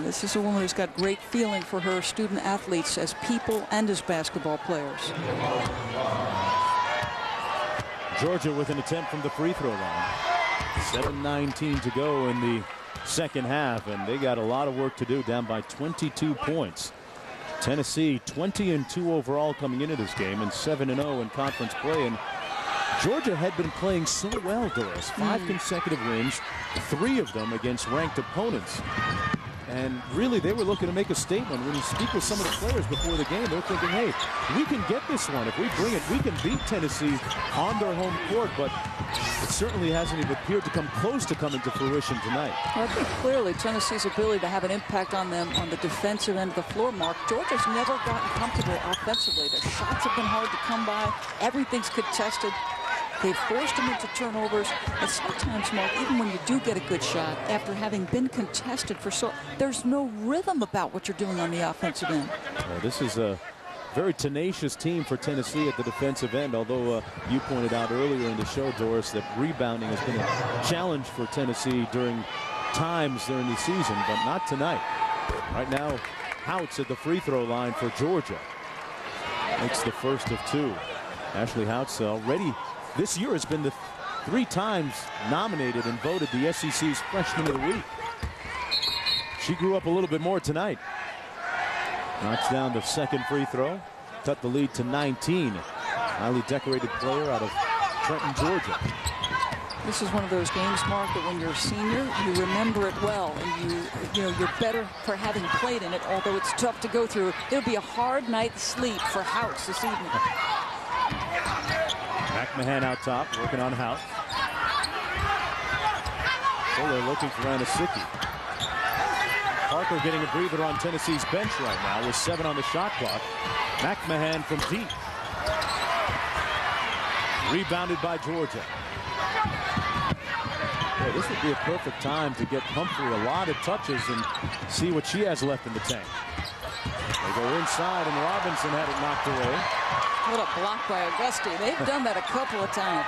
This is a woman who's got great feeling for her student athletes as people and as basketball players. Georgia with an attempt from the free throw line. 7:19 to go in the second half, and they got a lot of work to do, down by 22 points. Tennessee 20-2 overall coming into this game and 7-0 in conference play. And Georgia had been playing so well, Doris. 5 consecutive wins, 3 of them against ranked opponents. And really, they were looking to make a statement. When you speak with some of the players before the game, they're thinking, hey, we can get this one. If we bring it, we can beat Tennessee on their home court. But it certainly hasn't even appeared to come close to coming to fruition tonight. Well, I think clearly Tennessee's ability to have an impact on them on the defensive end of the floor, Mark. Georgia's never gotten comfortable offensively. Their shots have been hard to come by. Everything's contested. They've forced them into turnovers, and sometimes, Mark, even when you do get a good shot, after having been contested for there's no rhythm about what you're doing on the offensive end. This is a very tenacious team for Tennessee at the defensive end, although you pointed out earlier in the show, Doris, that rebounding has been a challenge for Tennessee during times during the season, but not tonight. Right now, Houts at the free throw line for Georgia. Makes the first of 2. Ashley Houts already this year has been the 3 times nominated and voted the SEC's Freshman of the Week. she grew up a little bit more tonight. Knocks down the second free throw. Cut the lead to 19. Highly decorated player out of Trenton, Georgia. This is one of those games, Mark, that when you're a senior, you remember it well, and you're better for having played in it, although it's tough to go through. It'll be a hard night's sleep for House this evening. McMahon out top, working on House. Fuller looking for Anasicki. Parker getting a breather on Tennessee's bench right now with 7 on the shot clock. McMahon from deep. Rebounded by Georgia. Boy, this would be a perfect time to get Humphrey a lot of touches and see what she has left in the tank. They go inside, and Robinson had it knocked away. What a block by Auguste. They've done that a couple of times.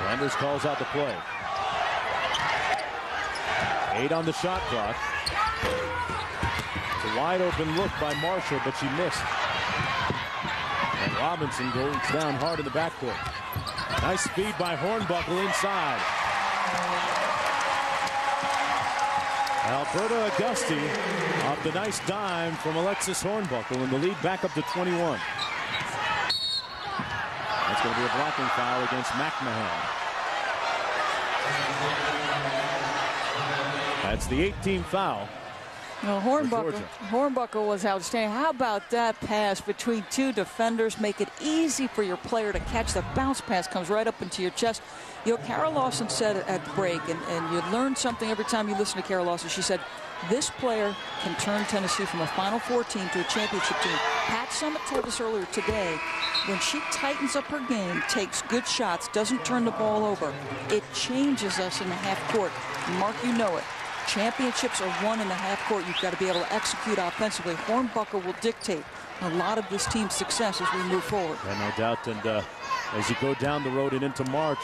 Landers calls out the play. 8 on the shot clock. It's a wide open look by Marshall, but she missed. And Robinson goes down hard in the backcourt. Nice speed by Hornbuckle inside. Alberta Auguste off the nice dime from Alexis Hornbuckle, and the lead back up to 21. That's going to be a blocking foul against McMahon. That's the 18th foul. Well, Hornbuckle was outstanding. How about that pass between 2 defenders? Make it easy for your player to catch. The bounce pass comes right up into your chest. You know, Kara Lawson said at the break, and you learn something every time you listen to Kara Lawson. She said, this player can turn Tennessee from a Final Four team to a championship team. Pat Summitt told us earlier today, when she tightens up her game, takes good shots, doesn't turn the ball over, it changes us in the half court. Mark, you know it. Championships are won in the half court. You've got to be able to execute offensively. Hornbuckle will dictate a lot of this team's success as we move forward. Yeah, no doubt. And as you go down the road and into March,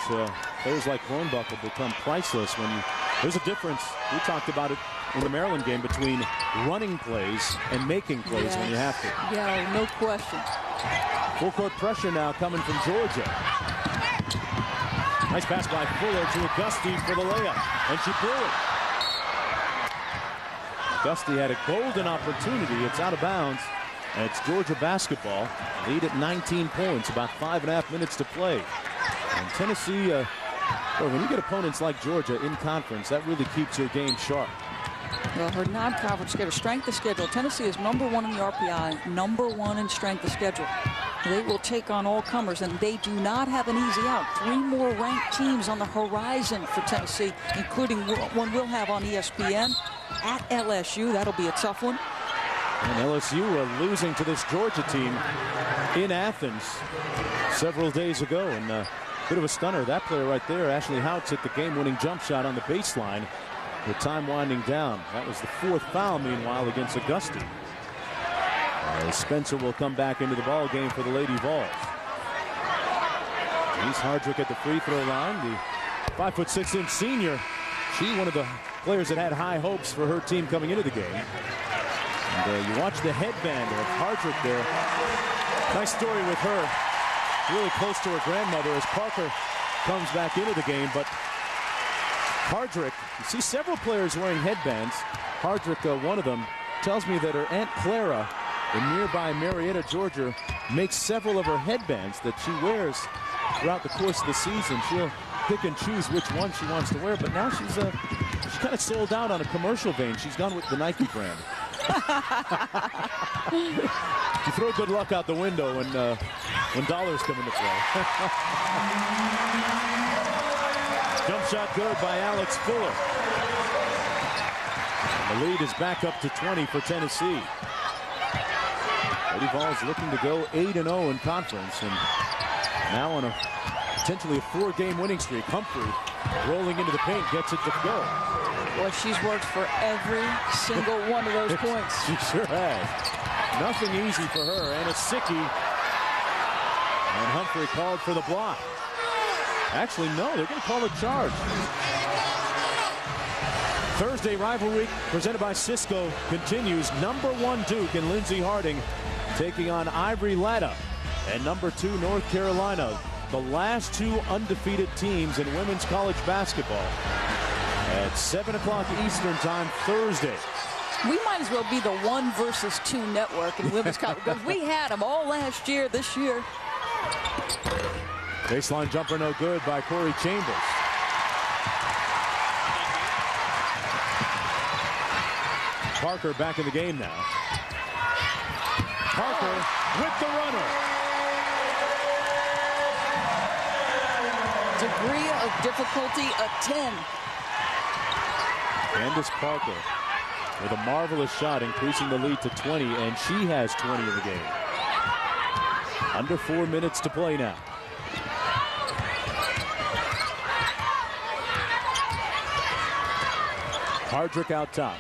players like Hornbuckle become priceless. There's a difference. We talked about it in the Maryland game between running plays and making plays when you have to. Yeah, no question. Full court pressure now coming from Georgia. Nice pass by Fuller to Auguste for the layup, and she blew it. Auguste had a golden opportunity. It's out of bounds. And it's Georgia basketball. Lead at 19 points, about 5.5 minutes to play. And Tennessee, when you get opponents like Georgia in conference, that really keeps your game sharp. Well, her non-conference schedule, strength of schedule. Tennessee is #1 in the RPI, #1 in strength of schedule. They will take on all comers, and they do not have an easy out. 3 more ranked teams on the horizon for Tennessee, including one we'll have on ESPN at LSU. That'll be a tough one. And LSU losing to this Georgia team in Athens several days ago. And a bit of a stunner. That player right there, Ashley Houts, hit the game-winning jump shot on the baseline. The time winding down. That was the 4th foul, meanwhile, against Auguste. Spencer will come back into the ball game for the Lady Vols. He's Hardrick at the free throw line. The 5'6" senior. She one of the players that had high hopes for her team coming into the game. And you watch the headband of Hardrick there. Nice story with her. Really close to her grandmother as Parker comes back into the game. But Hardrick, you see several players wearing headbands. Hardrick, one of them, tells me that her Aunt Clara in nearby Marietta, Georgia, makes several of her headbands that she wears throughout the course of the season. She'll pick and choose which one she wants to wear, but now she's kind of sold out on a commercial vein. She's gone with the Nike brand. You throw good luck out the window when dollars come into play. Jump shot good by Alex Fuller. And the lead is back up to 20 for Tennessee. Lady Vols looking to go 8-0 in conference, and now on a potentially a 4-game winning streak. Humphrey rolling into the paint, gets it to go. Boy, she's worked for every single one of those points. She sure has. Nothing easy for her. Anasicki and Humphrey called for the block. Actually, no, they're going to call a charge. Thursday rivalry presented by Cisco continues. #1 Duke and Lindsey Harding taking on Ivory Latta and #2 North Carolina. The last 2 undefeated teams in women's college basketball. at 7 o'clock Eastern Time Thursday. We might as well be the 1 versus 2 network in women's college because we had them all last year, this year. Baseline jumper no good by Corey Chambers. Parker back in the game now. Parker with the runner. Degree of difficulty, a 10. Candace Parker with a marvelous shot, increasing the lead to 20, and she has 20 in the game. Under 4 minutes to play now. Hardrick out top.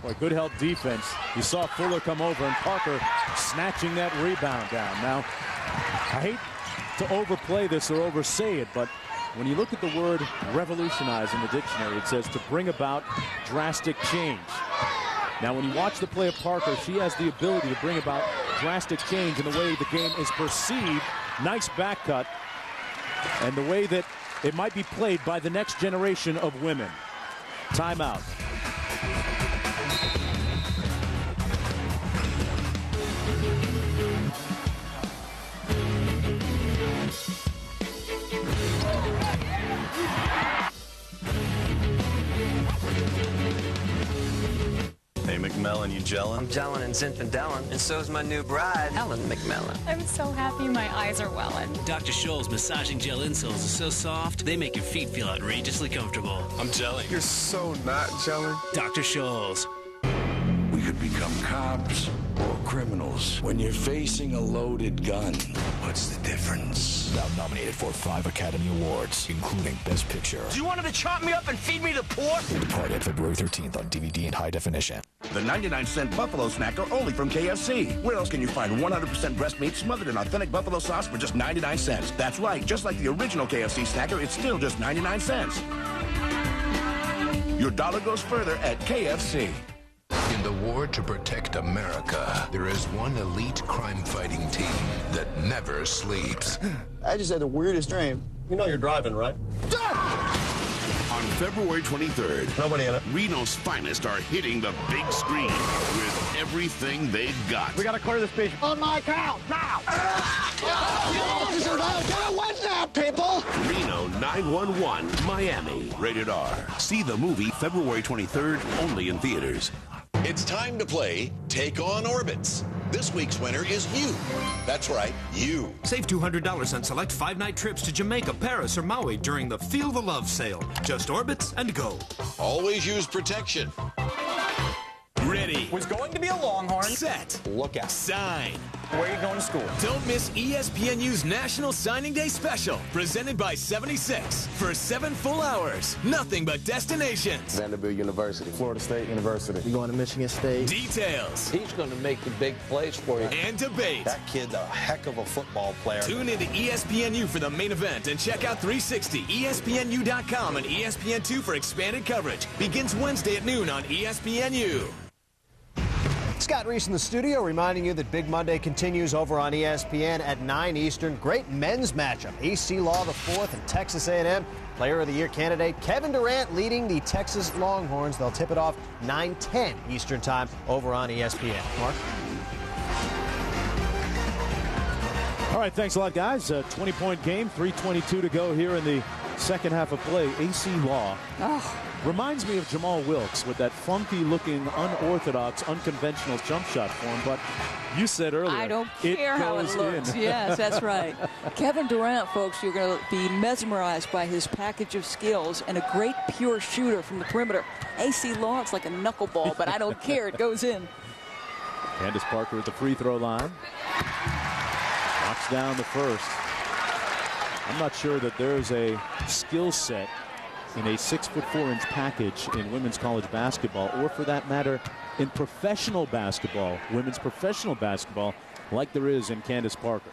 Boy, good help defense. You saw Fuller come over and Parker snatching that rebound down. Now, I hate to overplay this or oversay it, but when you look at the word revolutionize in the dictionary, it says to bring about drastic change. Now, when you watch the play of Parker, she has the ability to bring about drastic change in the way the game is perceived. Nice back cut. And the way that it might be played by the next generation of women. Timeout. Hey, McMillan, you gelling? I'm gelling and Zinfandelin, and so's my new bride, Ellen McMillan. I'm so happy my eyes are welling. Dr. Scholl's massaging gel insoles are so soft, they make your feet feel outrageously comfortable. I'm gelling. You're so not gelling. Dr. Scholl's. We could become cops or criminals. When you're facing a loaded gun, what's the difference? Now nominated for 5 Academy Awards, including Best Picture. Do you want him to chop me up and feed me to poor? Departed February 13th on DVD and high definition. The 99-cent Buffalo Snacker only from KFC. Where else can you find 100% breast meat smothered in authentic buffalo sauce for just 99 cents? That's right, just like the original KFC Snacker, it's still just 99 cents. Your dollar goes further at KFC. In the war to protect America, there is one elite crime-fighting team that never sleeps. I just had the weirdest dream. You know you're driving, right? On February 23rd, Nobody in it. Reno's finest are hitting the big screen with everything they've got. We gotta clear this bitch. On my couch, now! What's now, people? Reno 911, Miami. Rated R. See the movie February 23rd, only in theaters. It's time to play Take on Orbits. This week's winner is you. That's right, you. Save $200 on select 5-night trips to Jamaica, Paris, or Maui during the Feel the Love sale. Just orbits and go. Always use protection. Ready. Was going to be a Longhorn. Set. Look out. Sign. Where are you going to school? Don't miss ESPNU's National Signing Day Special, presented by 76. For 7 full hours, nothing but destinations. Vanderbilt University. Florida State University. You going to Michigan State? Details. He's going to make the big plays for you. And debate. That kid's a heck of a football player. Tune into ESPNU for the main event and check out 360, ESPNU.com, and ESPN2 for expanded coverage. Begins Wednesday at noon on ESPNU. Scott Reese in the studio reminding you that Big Monday continues over on ESPN at 9 Eastern. Great men's matchup. AC Law the fourth and Texas A&M Player of the Year candidate Kevin Durant leading the Texas Longhorns. They'll tip it off 9:10 Eastern time over on ESPN. Mark? All right, thanks a lot, guys. 20-point game, 3:22 to go here in the second half of play. AC Law. Reminds me of Jamal Wilkes with that funky-looking, unorthodox, unconventional jump shot form. But you said earlier, I don't care how it looks. Yes, that's right. Kevin Durant, folks, you're going to be mesmerized by his package of skills and a great pure shooter from the perimeter. AC Law, it's like a knuckleball, but I don't care. It goes in. Candace Parker at the free throw line. Knocks down the first. I'm not sure that there's a skill set in a 6'4" package in women's college basketball, or for that matter, in professional basketball, women's professional basketball, like there is in Candace Parker.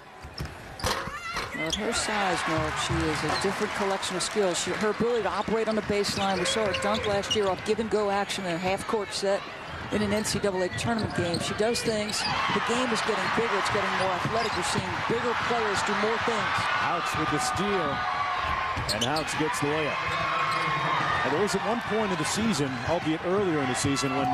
Well, at her size, Mark, she is a different collection of skills. Her ability to operate on the baseline. We saw her dunk last year off give-and-go action in a half-court set in an NCAA tournament game. She does things. The game is getting bigger. It's getting more athletic. We're seeing bigger players do more things. Houts with the steal, and Houts gets the layup. There was at one point in the season, albeit earlier in the season, when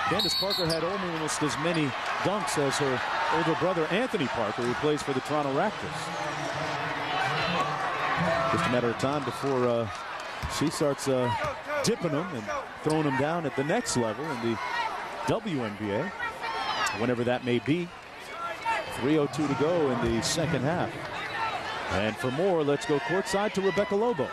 Candace Parker had almost as many dunks as her older brother Anthony Parker, who plays for the Toronto Raptors. Just a matter of time before she starts dipping them and throwing them down at the next level in the WNBA, whenever that may be. 3:02 to go in the second half. And for more, let's go courtside to Rebecca Lobo.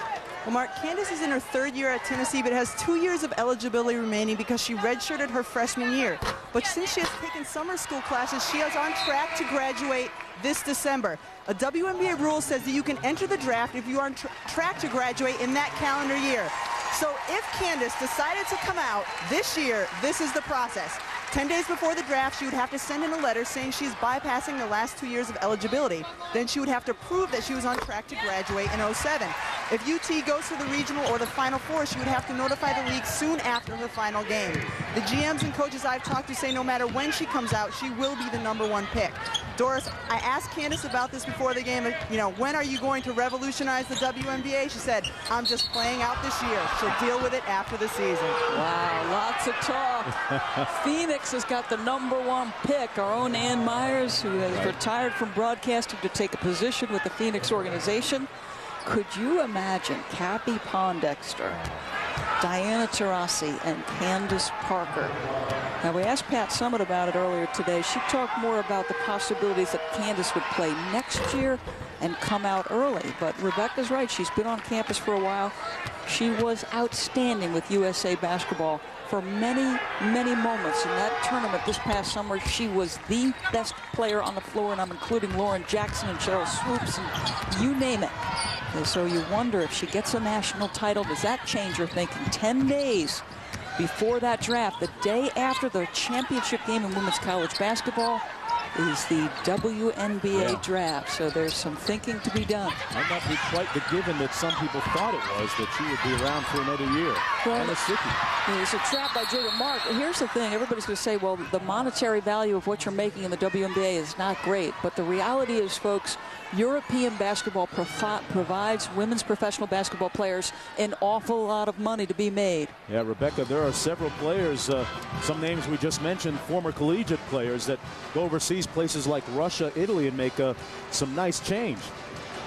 Well, Mark, Candace is in her 3rd year at Tennessee, but has 2 years of eligibility remaining because she redshirted her freshman year. But since she has taken summer school classes, she is on track to graduate this December. A WNBA rule says that you can enter the draft if you are on track to graduate in that calendar year. So if Candace decided to come out this year, this is the process. 10 days before the draft, she would have to send in a letter saying she's bypassing the last 2 years of eligibility. Then she would have to prove that she was on track to graduate in 07. If UT goes to the regional or the Final Four, she would have to notify the league soon after her final game. The GMs and coaches I've talked to say no matter when she comes out, she will be the #1 pick. Doris, I asked Candace about this before the game. You know, when are you going to revolutionize the WNBA? She said, I'm just playing out this year. She'll deal with it after the season. Wow, lots of talk. Phoenix has got the #1 pick. Our own Ann Myers, who has retired from broadcasting to take a position with the Phoenix organization. Could you imagine Cappie Pondexter, Diana Taurasi, and Candace Parker? Now, we asked Pat Summitt about it earlier today. She talked more about the possibilities that Candace would play next year and come out early. But Rebecca's right. She's been on campus for a while. She was outstanding with USA Basketball for many, many moments. In that tournament this past summer, she was the best player on the floor, and I'm including Lauren Jackson and Cheryl Swoops and you name it. And so you wonder if she gets a national title, does that change her thinking? 10 days before that draft, the day after the championship game in women's college basketball, is the WNBA draft. So there's some thinking to be done. Might not be quite the given that some people thought it was, that she would be around for another year. Well, it's a trap by Georgia. Mark, here's the thing. Everybody's going to say, well, the monetary value of what you're making in the WNBA is not great. But the reality is, folks, European basketball provides women's professional basketball players an awful lot of money to be made. Yeah, Rebecca, there are several players, some names we just mentioned, former collegiate players that go overseas, places like Russia, Italy, and make some nice change.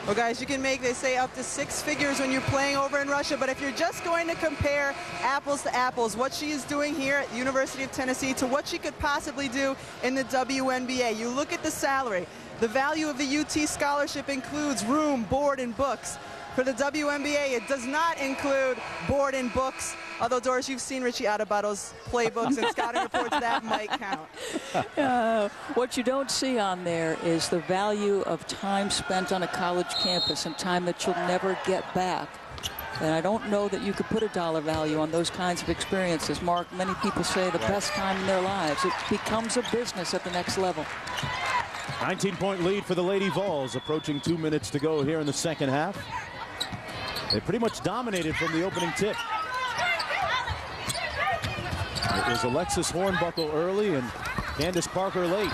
Well, guys, you can make, they say, up to 6 figures when you're playing over in Russia. But if you're just going to compare apples to apples, what she is doing here at the University of Tennessee to what she could possibly do in the WNBA, you look at the salary. The value of the UT scholarship includes room, board, and books. For the WNBA, it does not include board and books. Although, Doris, you've seen Richie Adebayo's playbooks and scouting reports, that might count. What you don't see on there is the value of time spent on a college campus and time that you'll never get back. And I don't know that you could put a dollar value on those kinds of experiences. Mark, many people say the best time in their lives. It becomes a business at the next level. 19-point lead for the Lady Vols, approaching 2 minutes to go here in the second half. They pretty much dominated from the opening tip. It was Alexis Hornbuckle early and Candace Parker late.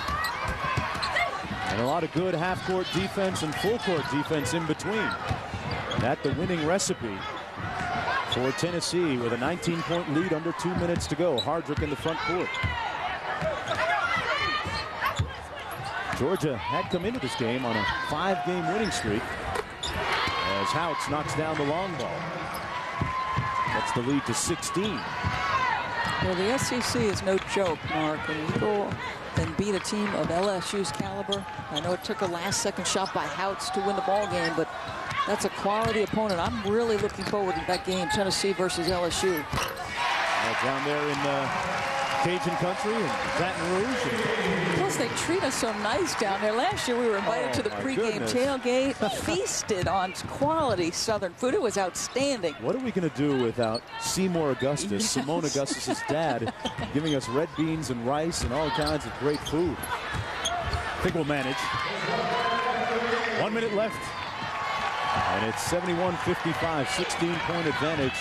And a lot of good half-court defense and full-court defense in between. And that's the winning recipe for Tennessee with a 19-point lead under 2 minutes to go. Hardrick in the front court. Georgia had come into this game on a 5-game winning streak as Houts knocks down the long ball. That's the lead to 16. Well, the SEC is no joke, Mark. And you go and beat a team of LSU's caliber. I know it took a last-second shot by Houts to win the ball game, but that's a quality opponent. I'm really looking forward to that game, Tennessee versus LSU. Down there in Cajun country and Baton Rouge. Plus, they treat us so nice down there. Last year, we were invited to the pregame tailgate, feasted on quality Southern food. It was outstanding. What are we going to do without Seymour Augustus, yes. Simone Augustus's dad, giving us red beans and rice and all kinds of great food? I think we'll manage. 1 minute left. And it's 71-55, 16-point advantage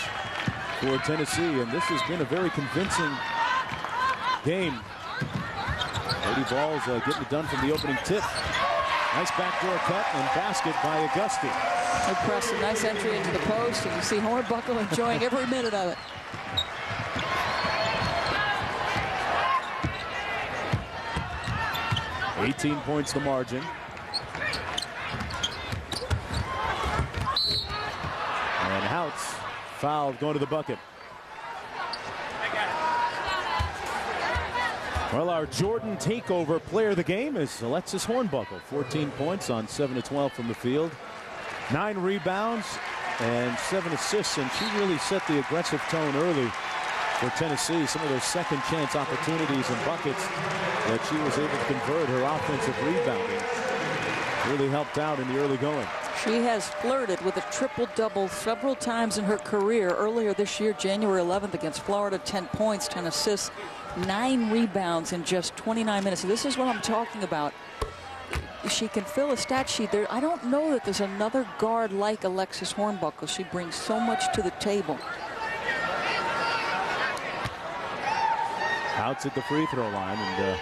for Tennessee. And this has been a very convincing game. Lady Vols getting it done from the opening tip. Nice backdoor cut and basket by Auguste. Impressive. Nice entry into the post, and you see Hornbuckle enjoying every minute of it. $18 points the margin. And Houts fouled going to the bucket. Well, our Jordan takeover player of the game is Alexis Hornbuckle. 14 points on 7 of 12 from the field. 9 rebounds and 7 assists, and she really set the aggressive tone early for Tennessee. Some of those second chance opportunities and buckets that she was able to convert. Her offensive rebounding really helped out in the early going. She has flirted with a triple-double several times in her career. Earlier this year, January 11th against Florida, 10 points, 10 assists, 9 rebounds in just 29 minutes. This is what I'm talking about. She can fill a stat sheet there. I don't know that there's another guard like Alexis Hornbuckle. She brings so much to the table. Outs at the free throw line, and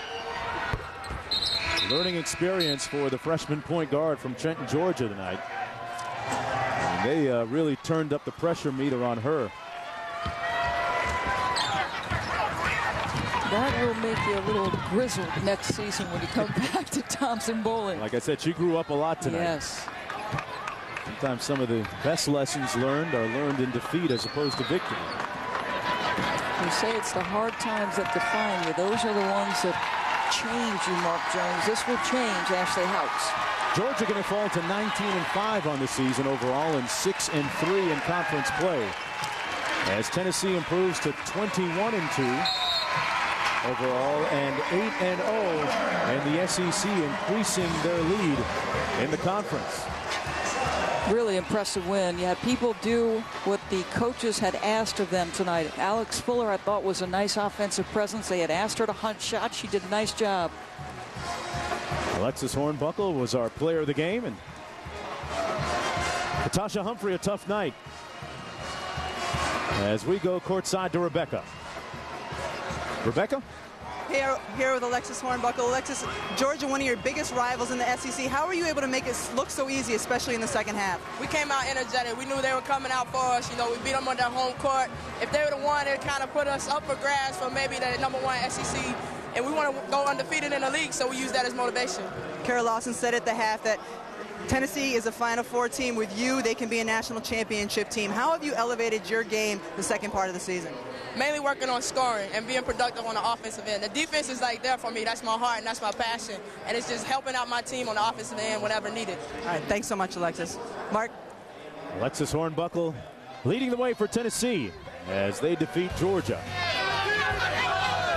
learning experience for the freshman point guard from Trenton, Georgia tonight. And they really turned up the pressure meter on her. That will make you a little grizzled next season when you come back to Thompson Bowling. Like I said, she grew up a lot tonight. Yes. Sometimes some of the best lessons learned are learned in defeat as opposed to victory. You say it's the hard times that define you. Those are the ones that change you, Mark Jones. This will change Ashley Houts. Georgia going to fall to 19-5 on the season overall and 6-3 in conference play, as Tennessee improves to 21-2 overall and 8-0, and the SEC increasing their lead in the conference. Really impressive win. You had people do what the coaches had asked of them tonight. Alex Fuller, I thought, was a nice offensive presence. They had asked her to hunt shots. She did a nice job. Alexis Hornbuckle was our player of the game, and Natasha Humphrey a tough night. As we go courtside to Rebecca. Rebecca? Here with Alexis Hornbuckle. Alexis, Georgia, one of your biggest rivals in the SEC. How were you able to make it look so easy, especially in the second half? We came out energetic. We knew they were coming out for us. You know, we beat them on their home court. If they would have won, it kind of put us up for grabs for maybe the #1 SEC. And we want to go undefeated in the league, so we use that as motivation. Kara Lawson said at the half that Tennessee is a Final Four team. With you, they can be a national championship team. How have you elevated your game the second part of the season? Mainly working on scoring and being productive on the offensive end. The defense is like there for me. That's my heart and that's my passion. And it's just helping out my team on the offensive end whenever needed. All right, thanks so much, Alexis. Mark? Alexis Hornbuckle leading the way for Tennessee as they defeat Georgia.